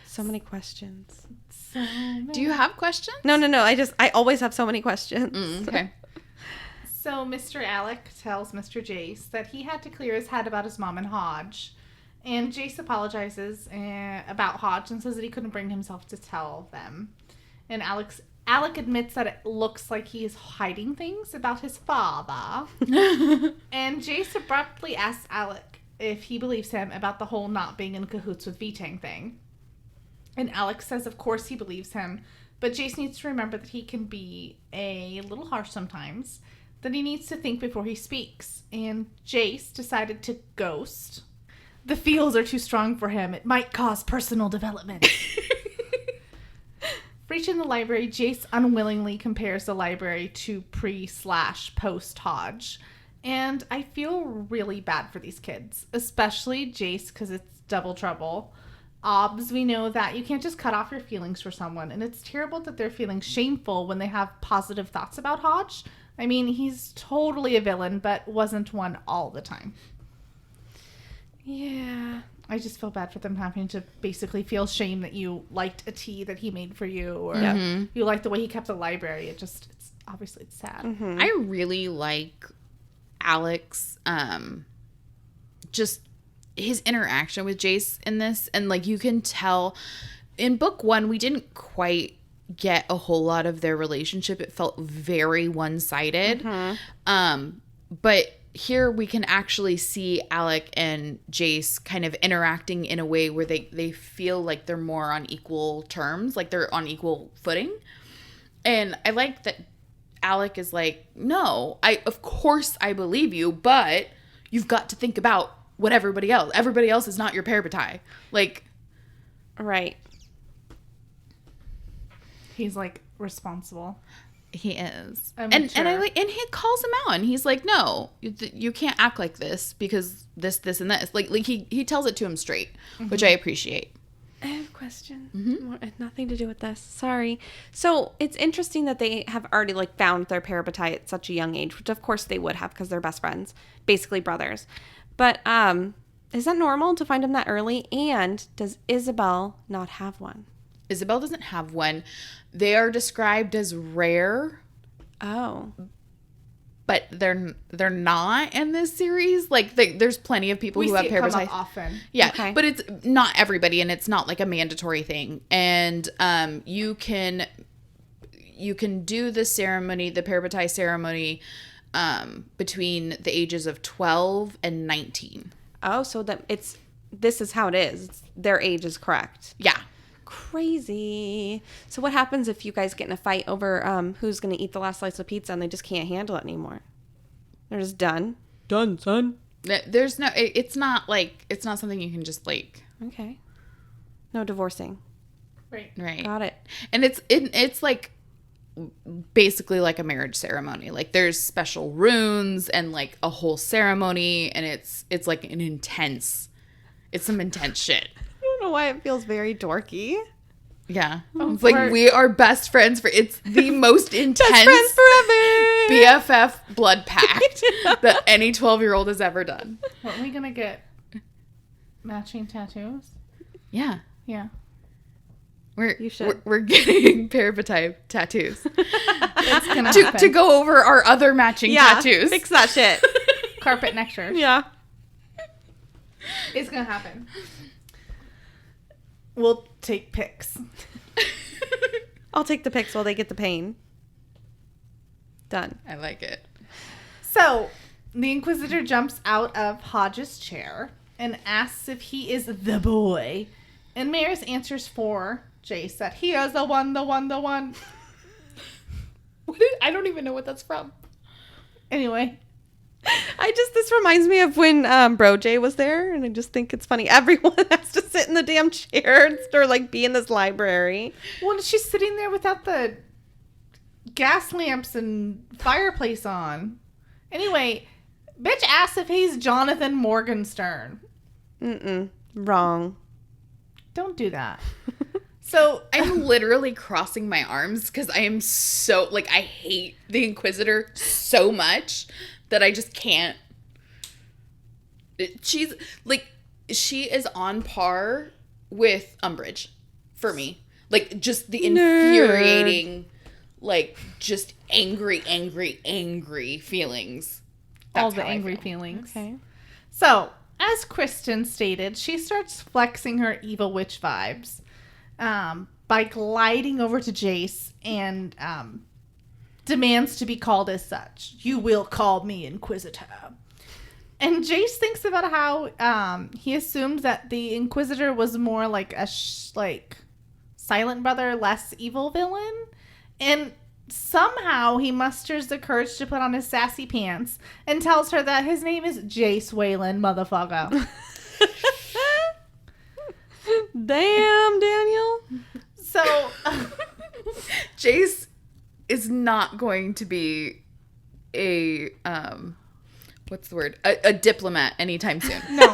So many questions. So many. Do you have questions? No. I always have so many questions. Okay. So Mr. Alec tells Mr. Jace that he had to clear his head about his mom and Hodge. And Jace apologizes about Hodge and says that he couldn't bring himself to tell them. And Alec admits that it looks like he is hiding things about his father. And Jace abruptly asks Alec if he believes him about the whole not being in cahoots with V-Tang thing. And Alec says of course he believes him, but Jace needs to remember that he can be a little harsh sometimes, that he needs to think before he speaks. And Jace decided to ghost. The feels are too strong for him. It might cause personal development. Reaching the library, Jace unwillingly compares the library to pre/post Hodge. And I feel really bad for these kids, especially Jace, because it's double trouble. Obs, we know that you can't just cut off your feelings for someone, and it's terrible that they're feeling shameful when they have positive thoughts about Hodge. I mean, he's totally a villain, but wasn't one all the time. Yeah. I just feel bad for them having to basically feel shame that you liked a tea that he made for you, or you liked the way he kept the library. It's obviously it's sad. I really like Alex, just his interaction with Jace in this. And like, you can tell in book 1, we didn't quite get a whole lot of their relationship. It felt very one-sided. But here we can actually see Alec and Jace kind of interacting in a way where they feel like they're more on equal terms, like they're on equal footing. And I like that Alec is like, no, of course I believe you, but you've got to think about what everybody else is not your parabatai. Like, Right. He's like responsible. he is. I'm And sure. I like, and he calls him out, and he's like, no, you can't act like this because this and this. Like he tells it to him straight, which I appreciate. I have a question. Nothing to do with this. Sorry. So it's interesting that they have already like found their parabatai at such a young age, which of course they would have because they're best friends, basically brothers. But is that normal to find them that early? And does Isabel not have one? Isabel doesn't have one. They are described as rare, Oh. but they're not in this series. Like there's plenty of people We who see have it come parabatai. up often. Yeah, Okay. but it's not everybody, and it's not like a mandatory thing. And you can do the ceremony, the parabatai ceremony, between the ages of 12 and 19. Oh, so this is how it is. Their age is correct. Yeah. Crazy. So what happens if you guys get in a fight over who's going to eat the last slice of pizza and they just can't handle it anymore? They're just done. Done, son. There's no. It's not something you can just like. Okay. No divorcing. Right. Right. Got it. And it's like basically like a marriage ceremony. Like there's special runes and like a whole ceremony, and it's like some intense shit. I don't know why it feels very dorky. Yeah. It's like we are best friends it's the most intense Best friends forever. BFF blood pact that any 12-year-old has ever done. Weren't we gonna get matching tattoos? Yeah. Yeah. You should. We're getting parabatai tattoos It's gonna happen. to go over our other matching tattoos. Fix that shit. Carpet nectar. Yeah. It's gonna happen. We'll take pics. I'll take the pics while they get the pain. Done. I like it. So, the Inquisitor jumps out of Hodge's chair and asks if he is the boy. And Maris answers for Jace that he is the one. I don't even know what that's from. Anyway. This reminds me of when Bro Jay was there, and I just think it's funny. Everyone has to sit in the damn chair or like be in this library. Well, she's sitting there without the gas lamps and fireplace on. Anyway, bitch asks if he's Jonathan Morgenstern. Wrong. Don't do that. So I'm literally crossing my arms because I am so, like, I hate the Inquisitor so much that I just can't. She's, like, she is on par with Umbridge for me. Like, just the infuriating, like, just angry feelings. That's all the how I angry feel. feelings. Okay. So, as Kristen stated, she starts flexing her evil witch vibes by gliding over to Jace and demands to be called as such. You will call me Inquisitor. And Jace thinks about how he assumed that the Inquisitor was more like a silent brother, less evil villain. And somehow he musters the courage to put on his sassy pants and tells her that his name is Jace Wayland, motherfucker. Damn, Daniel. So, Jace is not going to be a, what's the word? A diplomat anytime soon. no.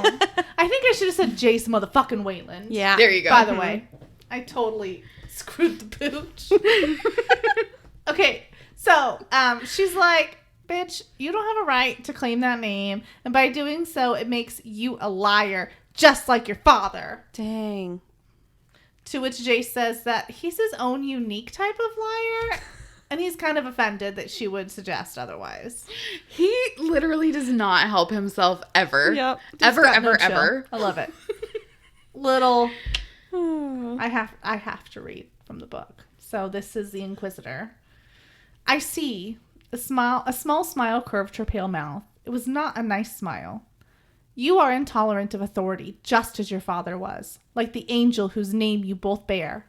I think I should have said Jace motherfucking Wayland. Yeah. There you go. By the way, I totally screwed the pooch. Okay, so she's like, bitch, you don't have a right to claim that name. And by doing so, it makes you a liar, just like your father. Dang. To which Jace says that he's his own unique type of liar. And he's kind of offended that she would suggest otherwise. He literally does not help himself ever. Yep. Ever, Just got no ever, chill. ever. I love it. Little... I have to read from the book. So this is the Inquisitor. I see. A small smile curved her pale mouth. It was not a nice smile. You are intolerant of authority, just as your father was, like the angel whose name you both bear.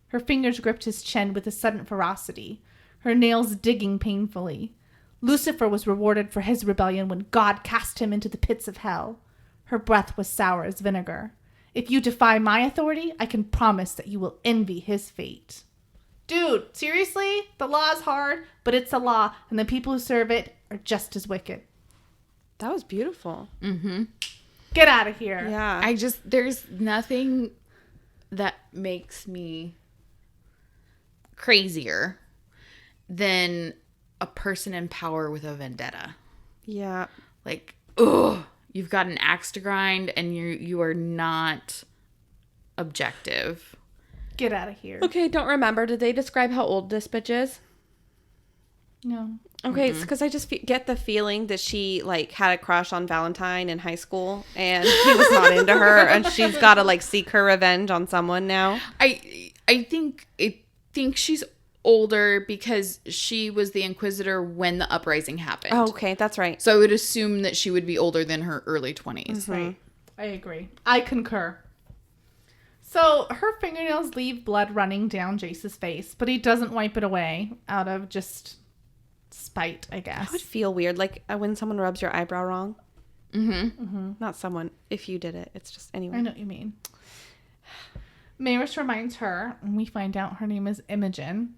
Her fingers gripped his chin with a sudden ferocity, her nails digging painfully. Lucifer was rewarded for his rebellion when God cast him into the pits of hell. Her breath was sour as vinegar. If you defy my authority, I can promise that you will envy his fate. Dude, seriously? The law is hard, but it's a law, and the people who serve it are just as wicked. That was beautiful. Mm-hmm. Get out of here. Yeah. There's nothing that makes me crazier than a person in power with a vendetta. Yeah. Like, ugh, you've got an axe to grind and you are not objective. Get out of here. Okay, don't remember. Did they describe how old this bitch is? No. Okay, it's because I just get the feeling that she, like, had a crush on Valentine in high school, and he was not into her, and she's got to, like, seek her revenge on someone now. I think she's older because she was the Inquisitor when the uprising happened. Oh, okay, that's right. So I would assume that she would be older than her early 20s. Right. I agree. I concur. So her fingernails leave blood running down Jace's face, but he doesn't wipe it away out of just spite, I guess. That would feel weird, like when someone rubs your eyebrow wrong. Mm-hmm. Not someone. If you did it, it's just anyway. I know what you mean. Maris reminds her, and we find out her name is Imogen,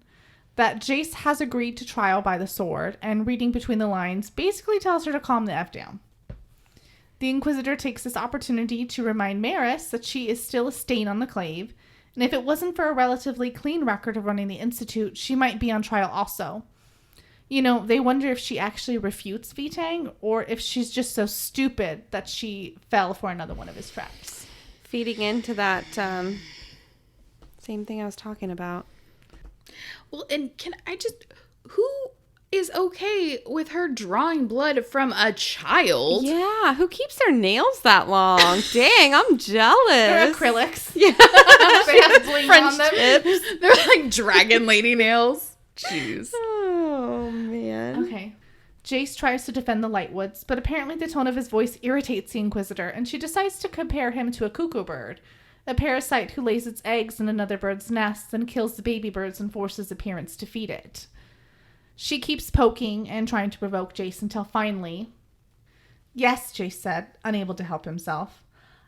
that Jace has agreed to trial by the sword, and reading between the lines basically tells her to calm the F down. The Inquisitor takes this opportunity to remind Maris that she is still a stain on the Clave, and if it wasn't for a relatively clean record of running the Institute, she might be on trial also. You know, they wonder if she actually refutes Vitang, or if she's just so stupid that she fell for another one of his traps. Feeding into that same thing I was talking about. Well, and who is okay with her drawing blood from a child? Yeah, who keeps their nails that long? Dang, I'm jealous. They're acrylics. Yeah. They have bling on them. They're like dragon lady nails. Jeez. Oh, man. Okay. Jace tries to defend the Lightwoods, but apparently the tone of his voice irritates the Inquisitor, and she decides to compare him to a cuckoo bird, a parasite who lays its eggs in another bird's nest, then kills the baby birds and forces the parents to feed it. She keeps poking and trying to provoke Jace until finally... Yes, Jace said, unable to help himself.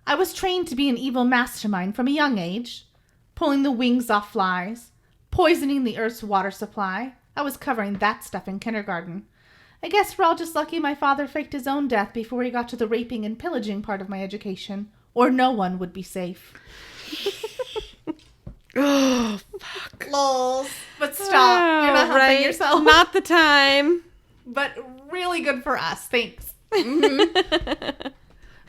I was trained to be an evil mastermind from a young age, pulling the wings off flies, poisoning the Earth's water supply. I was covering that stuff in kindergarten. I guess we're all just lucky my father faked his own death before he got to the raping and pillaging part of my education, or no one would be safe. Oh, fuck. Lols. But stop. You're not helping yourself. Not the time. But really good for us. Thanks. Mm-hmm.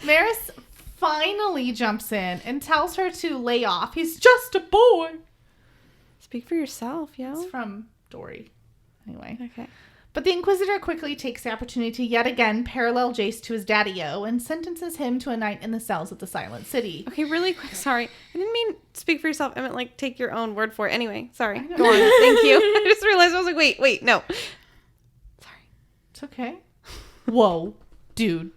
Maris finally jumps in and tells her to lay off. He's just a boy. Speak for yourself, yo. It's from Dory. Anyway. Okay. But the Inquisitor quickly takes the opportunity to yet again parallel Jace to his daddy-o and sentences him to a night in the cells of the Silent City. Okay, really quick. Sorry. I didn't mean speak for yourself. I meant, like, take your own word for it. Anyway, sorry. Go on. Thank you. I just realized. I was like, wait, no. Sorry. It's okay. Whoa, dude.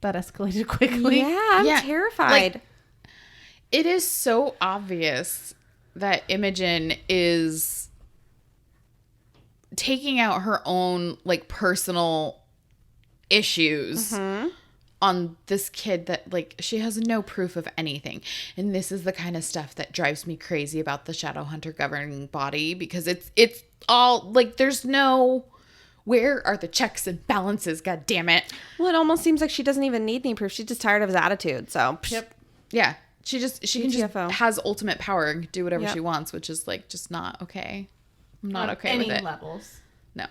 That escalated quickly. Yeah, I'm terrified. Like, it is so obvious that Imogen is taking out her own, like, personal issues on this kid that, like, she has no proof of anything. And this is the kind of stuff that drives me crazy about the Shadowhunter governing body, because it's all, like, there's no... Where are the checks and balances? God damn it. Well, it almost seems like she doesn't even need any proof. She's just tired of his attitude. So, Yep. Yeah. She can just GTFO. has ultimate power and do whatever Yep. she wants, which is, like, just not okay. I'm not On okay any with it. levels. No.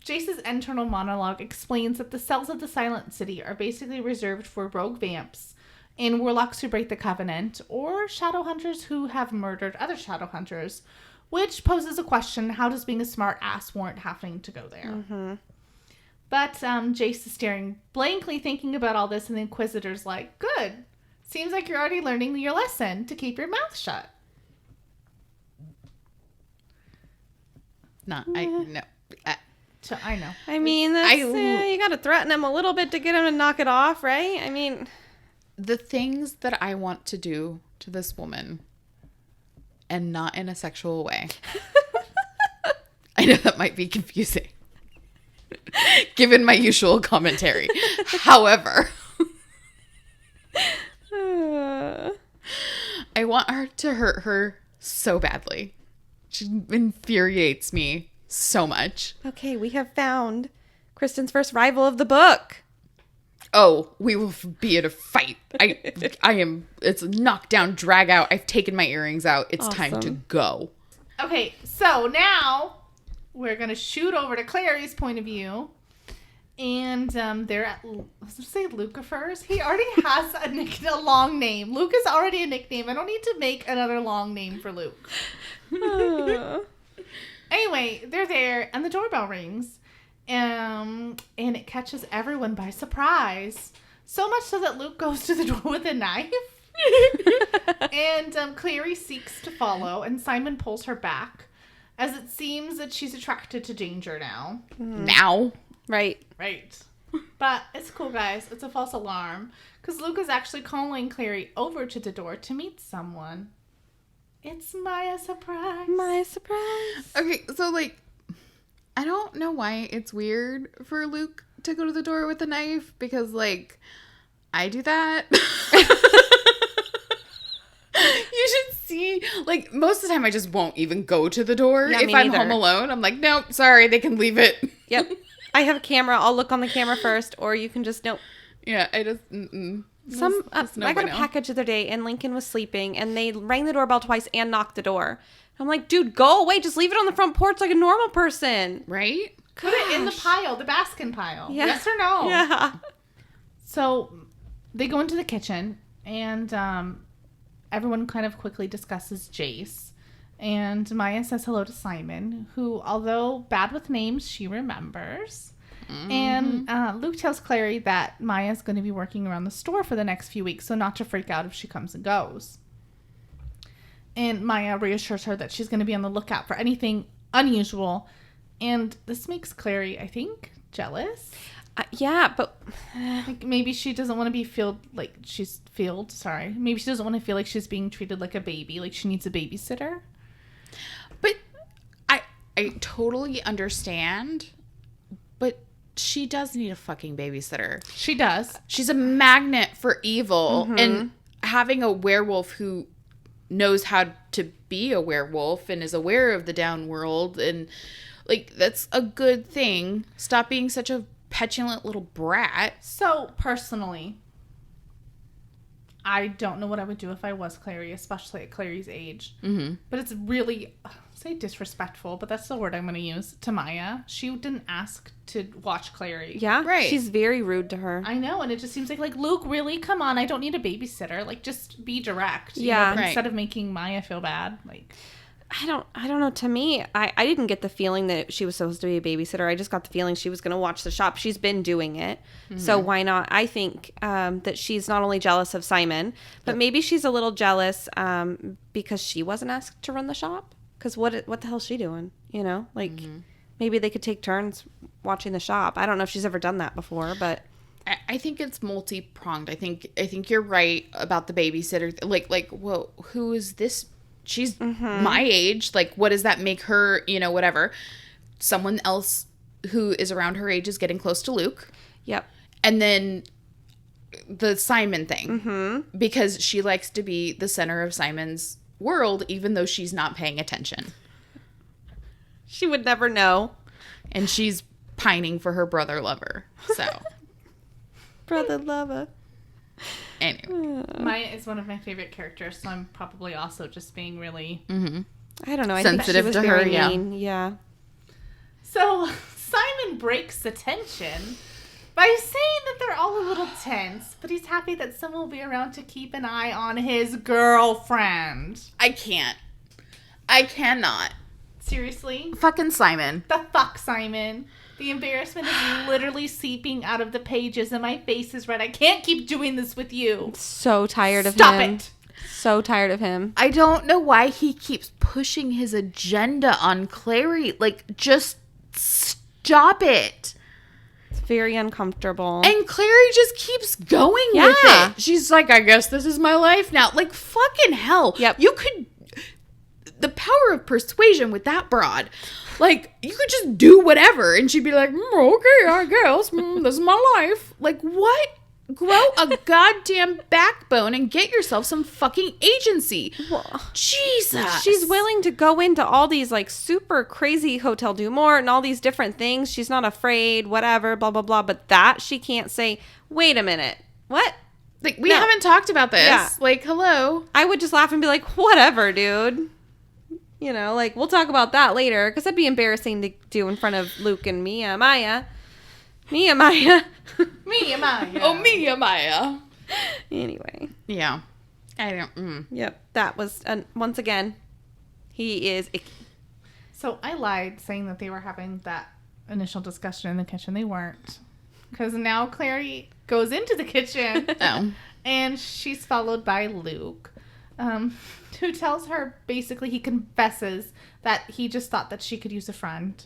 Jace's internal monologue explains that the cells of the Silent City are basically reserved for rogue vamps and warlocks who break the Covenant, or Shadowhunters who have murdered other Shadowhunters, which poses a question: how does being a smart ass warrant having to go there? Mm-hmm. But Jace is staring blankly, thinking about all this, and the Inquisitor's like, good. Seems like you're already learning your lesson to keep your mouth shut. No. So I know. I mean, that's, you got to threaten him a little bit to get him to knock it off, right? I mean... The things that I want to do to this woman, and not in a sexual way. I know that might be confusing, given my usual commentary. However, I want her to hurt her so badly. She infuriates me so much. Okay, we have found Kristen's first rival of the book. Oh, we will be in a fight. I am. It's a knockdown, drag out. I've taken my earrings out. It's time to go. Okay, so now we're going to shoot over to Clary's point of view. And they're at, I was going to say Lucifer's. He already has a long name. Luke is already a nickname. I don't need to make another long name for Luke. Anyway, they're there, and the doorbell rings. And it catches everyone by surprise. So much so that Luke goes to the door with a knife. And Clary seeks to follow, and Simon pulls her back, as it seems that she's attracted to danger now. Now? Right. Right. But it's cool, guys. It's a false alarm. Because Luke is actually calling Clary over to the door to meet someone. It's Maya surprise. My surprise. Okay, so, like, I don't know why it's weird for Luke to go to the door with a knife, because, like, I do that. You should see, like, most of the time I just won't even go to the door. Yeah, if me I'm neither. home alone, I'm like, nope, sorry, they can leave it. Yep. I have a camera. I'll look on the camera first, or you can just nope. Yeah, I just, I got a package the other day, and Lincoln was sleeping, and they rang the doorbell twice and knocked the door. I'm like, dude, go away. Just leave it on the front porch like a normal person. Right? Put it in the pile, the Baskin pile. Yeah. Yes or no? Yeah. So they go into the kitchen, and everyone kind of quickly discusses Jace. And Maya says hello to Simon, who, although bad with names, she remembers. And Luke tells Clary that Maya's going to be working around the store for the next few weeks, so not to freak out if she comes and goes. And Maya reassures her that she's going to be on the lookout for anything unusual. And this makes Clary, I think, jealous. Yeah, but Like maybe she doesn't want to be maybe she doesn't want to feel like she's being treated like a baby, like she needs a babysitter. But I totally understand. But she does need a fucking babysitter. She does. She's a magnet for evil. And having a werewolf who knows how to be a werewolf and is aware of the Downworld, and like, that's a good thing. Stop being such a petulant little brat. So personally, I don't know what I would do if I was Clary, especially at Clary's age. But it's really, say disrespectful, but that's the word I'm going to use, to Maya. She didn't ask to watch Clary. yeah, Right. she's very rude to her. I know, and it just seems like Luke, really? Come on, I don't need a babysitter. Like, just be direct. you Yeah. know, but Right. instead of making Maya feel bad. Like, I don't know. To me, I didn't get the feeling that she was supposed to be a babysitter. I just got the feeling she was going to watch the shop. She's been doing it. So why not? I think that she's not only jealous of Simon, but maybe she's a little jealous because she wasn't asked to run the shop. Because what the hell is she doing? You know, like maybe they could take turns watching the shop. I don't know if she's ever done that before, but I think it's multi-pronged. I think you're right about the babysitter. Like, well, who is this? She's my age. Like, what does that make her, whatever. Someone else who is around her age is getting close to Luke. yep. And then the Simon thing. Because she likes to be the center of Simon's world, even though she's not paying attention. She would never know. And she's pining for her brother lover. So, Brother lover. anyway. Maya is one of my favorite characters, so I'm probably also just being really... I don't know. I Sensitive think she was to her, very yeah. mean. Yeah. So, Simon breaks the tension by saying that they're all a little tense, but he's happy that someone will be around to keep an eye on his girlfriend. I can't. I cannot. Seriously? Fucking Simon. The fuck, Simon? The embarrassment is literally seeping out of the pages and my face is red. I can't keep doing this with you. So tired of Stop him. it. So tired of him. I don't know why he keeps pushing his agenda on Clary. Like, just stop it. It's very uncomfortable. And Clary just keeps going with Yeah. it. She's like, I guess this is my life now. Like, fucking hell. Yep. You could... The power of persuasion with that broad. Like, you could just do whatever. And she'd be like, okay, I guess. This is my life. Like, what? Grow a goddamn backbone and get yourself some fucking agency. Jesus. She's willing to go into all these like super crazy Hotel du Mort and all these different things. She's not afraid, whatever, blah, blah, blah. But that she can't say, wait a minute. What? Like, we No. haven't talked about this. Yeah. Like, hello. I would just laugh and be like, whatever, dude. You know, like, we'll talk about that later. Because that'd be embarrassing to do in front of Luke and Mia. Maya. Me and Maya. Oh, Mia Maya. Anyway. Yeah. I don't... Yep. That was, once again, he is icky. So I lied saying that they were having that initial discussion in the kitchen. They weren't. Because now Clary goes into the kitchen. Oh. And she's followed by Luke. Who tells her, basically, he confesses that he just thought that she could use a friend.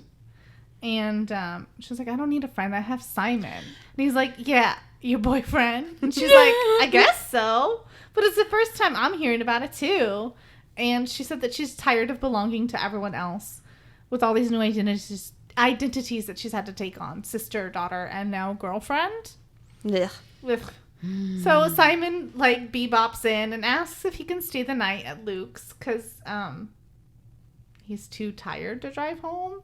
And she's like, I don't need a friend. I have Simon. And he's like, yeah, your boyfriend? And she's like, I guess so. But it's the first time I'm hearing about it, too. And she said that she's tired of belonging to everyone else with all these new identities that she's had to take on. Sister, daughter, and now girlfriend. Ugh. Ugh. So Simon, like, bebops in and asks if he can stay the night at Luke's because he's too tired to drive home.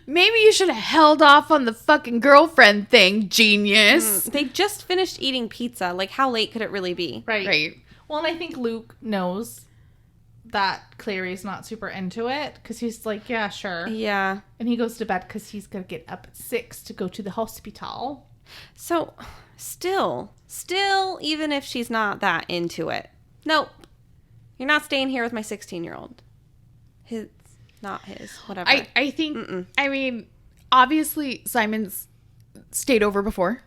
Maybe you should have held off on the fucking girlfriend thing, genius. They just finished eating pizza. Like, how late could it really be? Right. Well, and I think Luke knows that Clary's not super into it because he's like, yeah, sure. Yeah. And he goes to bed because he's going to get up at 6 to go to the hospital. So, still, even if she's not that into it. Nope. You're not staying here with my 16-year-old. His, not his, whatever. I think, I mean, obviously Simon's stayed over before.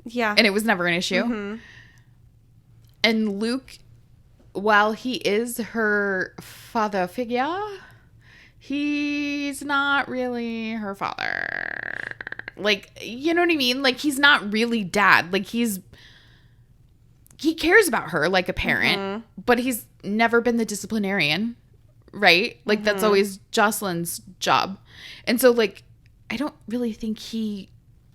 Yeah. And it was never an issue. And Luke, while he is her father figure, he's not really her father. Like, you know what I mean? Like, he's not really dad. Like, he cares about her like a parent, but he's never been the disciplinarian, right? Like, that's always Jocelyn's job. And so, like, I don't really think he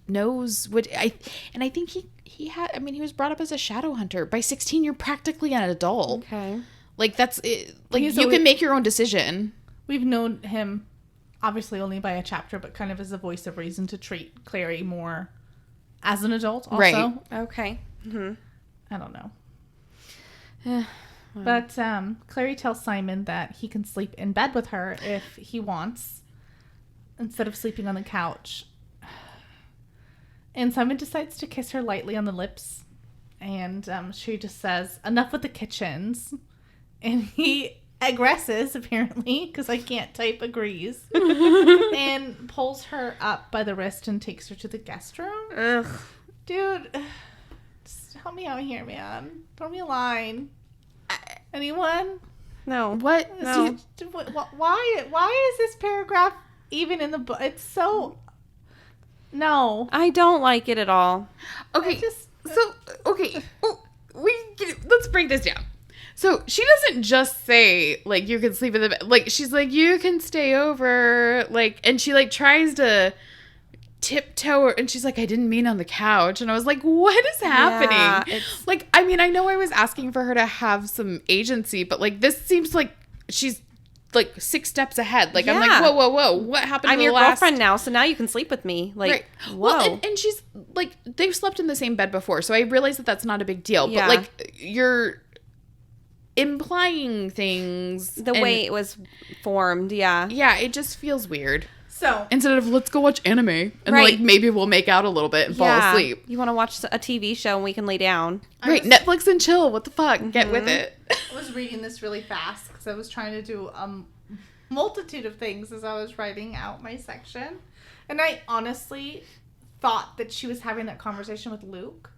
knows what I think he had, I mean, he was brought up as a Shadowhunter. By 16, you're practically an adult. Okay. Like, that's it. Like, you can make your own decision. We've known him obviously only by a chapter, but kind of as a voice of reason to treat Clary more as an adult also. Right. Okay. I don't know. But Clary tells Simon that he can sleep in bed with her if he wants, instead of sleeping on the couch. And Simon decides to kiss her lightly on the lips. And she just says, enough with the kitchens. And he agresses, apparently, because I can't type, agrees. And pulls her up by the wrist and takes her to the guest room. Ugh. Dude, just help me out here, man. Throw me a line. Anyone? No. What? No. Why is this paragraph even in the book? It's so... No. I don't like it at all. Okay, okay. Oh, let's break this down. So she doesn't just say, like, you can sleep in the bed. Like, she's like, you can stay over. Like, and she, like, tries to tiptoe. And she's like, I didn't mean on the couch. And I was like, what is happening? Yeah, like, I mean, I know I was asking for her to have some agency. But, like, this seems like she's, like, 6 steps ahead. Like, I'm like, whoa. What happened I'm to your the last... girlfriend now, so now you can sleep with me. Like, right. whoa. Well, and she's, like, they've slept in the same bed before. So I realize that that's not a big deal. Yeah. But, like, you're implying things. The way it was formed, yeah. Yeah, it just feels weird. So, Instead of, let's go watch anime. And, like, maybe we'll make out a little bit and fall asleep. You want to watch a TV show and we can lay down. Right, Netflix and chill. What the fuck? Get with it. I was reading this really fast because I was trying to do a multitude of things as I was writing out my section. And I honestly thought that she was having that conversation with Luke.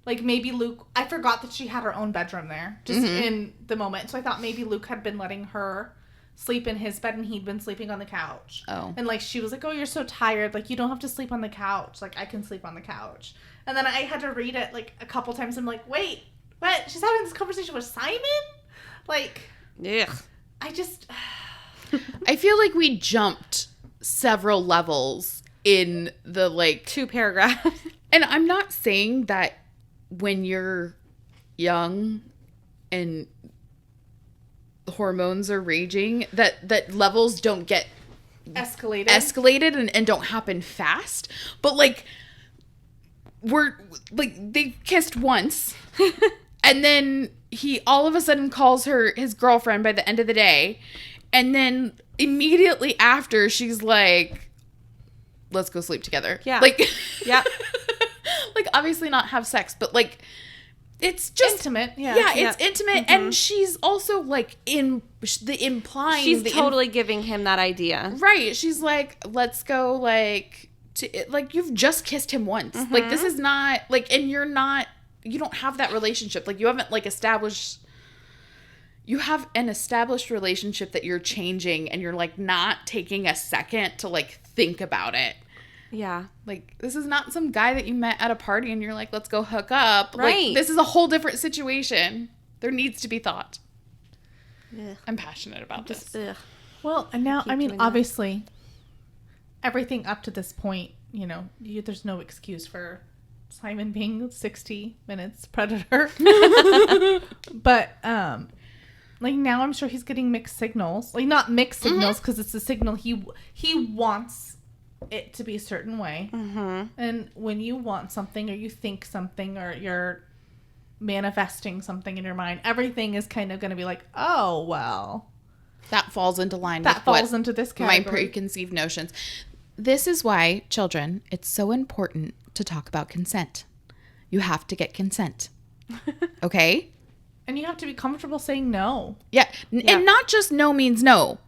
Like, maybe Luke... I forgot that she had her own bedroom there, just in the moment. So I thought maybe Luke had been letting her sleep in his bed and he'd been sleeping on the couch. Oh. And, like, she was like, oh, you're so tired. Like, you don't have to sleep on the couch. Like, I can sleep on the couch. And then I had to read it, like, a couple times. I'm like, wait, what? She's having this conversation with Simon? Like... Ugh. I just... I feel like we jumped several levels in the, like... 2 paragraphs. And I'm not saying that when you're young and hormones are raging, that levels don't get escalated and don't happen fast. But, like, they kissed once. And then he all of a sudden calls her his girlfriend by the end of the day. And then immediately after, she's like, let's go sleep together. Yeah. Like, yeah. Like, obviously not have sex, but, like, it's just intimate. Yeah. Yeah, it's intimate. And she's also, like, implying. She's totally giving him that idea. Right. She's like, let's go, like, like, you've just kissed him once. Like, this is not, like, and you don't have that relationship. Like, you haven't, like, you have an established relationship that you're changing and you're, like, not taking a second to, like, think about it. Yeah. Like, this is not some guy that you met at a party and you're like, let's go hook up. Right. Like, this is a whole different situation. There needs to be thought. Ugh. I'm passionate about this. Ugh. Well, and now, Keep I mean, doing that. obviously, everything up to this point, you know, there's no excuse for Simon being 60 minutes predator. But, like, now I'm sure he's getting mixed signals. Like, not mixed signals, because it's a signal he wants it to be a certain way. And when you want something or you think something or you're manifesting something in your mind, everything is kind of going to be like, oh, well, That falls into line that with falls what into this my category. preconceived notions. This is why, children, it's so important to talk about consent. You have to get consent. Okay? And you have to be comfortable saying no. Yeah. And not just no means no.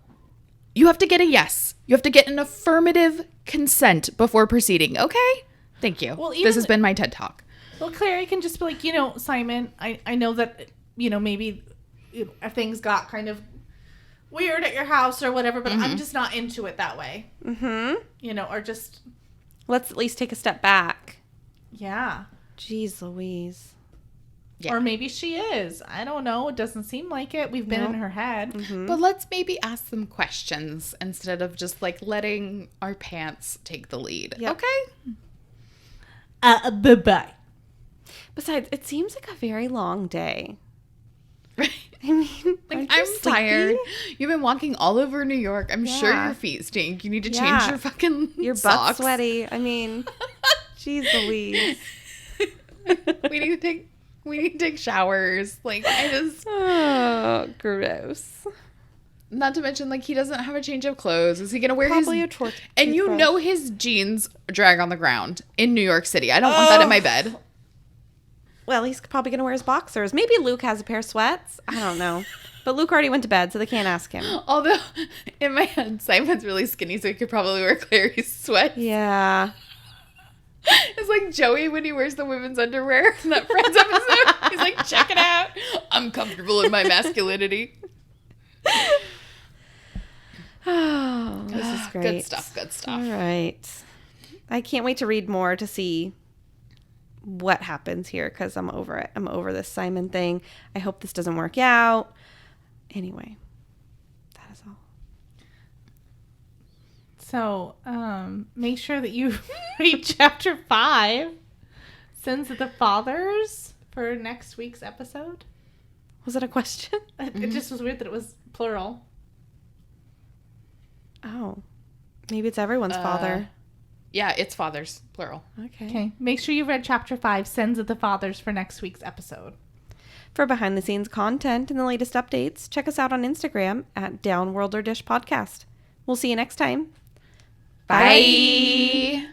You have to get a yes. You have to get an affirmative consent before proceeding. Okay? Thank you. Well, This has been my TED Talk. Well, Claire, you can just be like, Simon, I know that, maybe things got kind of weird at your house or whatever, but I'm just not into it that way. Mm-hmm. Or just... Let's at least take a step back. Yeah. Jeez Louise. Yeah. Or maybe she is. I don't know. It doesn't seem like it. We've been in her head. Mm-hmm. But let's maybe ask some questions instead of just letting our pants take the lead. Yep. Okay? Bye-bye. Besides, it seems like a very long day. Right. I mean, I'm tired. You've been walking all over New York. I'm sure your feet stink. You need to change your fucking your socks. butt's sweaty. I mean, jeez Louise. We need to take showers. Oh, gross. Not to mention, he doesn't have a change of clothes. Is he going to wear Probably his... a And his jeans drag on the ground in New York City. I don't want that in my bed. Well, he's probably going to wear his boxers. Maybe Luke has a pair of sweats. I don't know. But Luke already went to bed, so they can't ask him. Although, in my head, Simon's really skinny, so he could probably wear Clary's sweats. Yeah. It's like Joey when he wears the women's underwear in that Friends episode. He's like, check it out. I'm comfortable in my masculinity. Oh, this is great. Good stuff. All right. I can't wait to read more to see what happens here because I'm over it. I'm over this Simon thing. I hope this doesn't work out. Anyway, that is all. So, make sure that you read chapter 5, Sins of the Fathers, for next week's episode. Was that a question? It just was weird that it was plural. Oh, maybe it's everyone's father. Yeah, it's fathers, plural. Okay. Make sure you read chapter 5, Sins of the Fathers, for next week's episode. For behind-the-scenes content and the latest updates, check us out on Instagram at Downworlder Dish Podcast. We'll see you next time. Bye.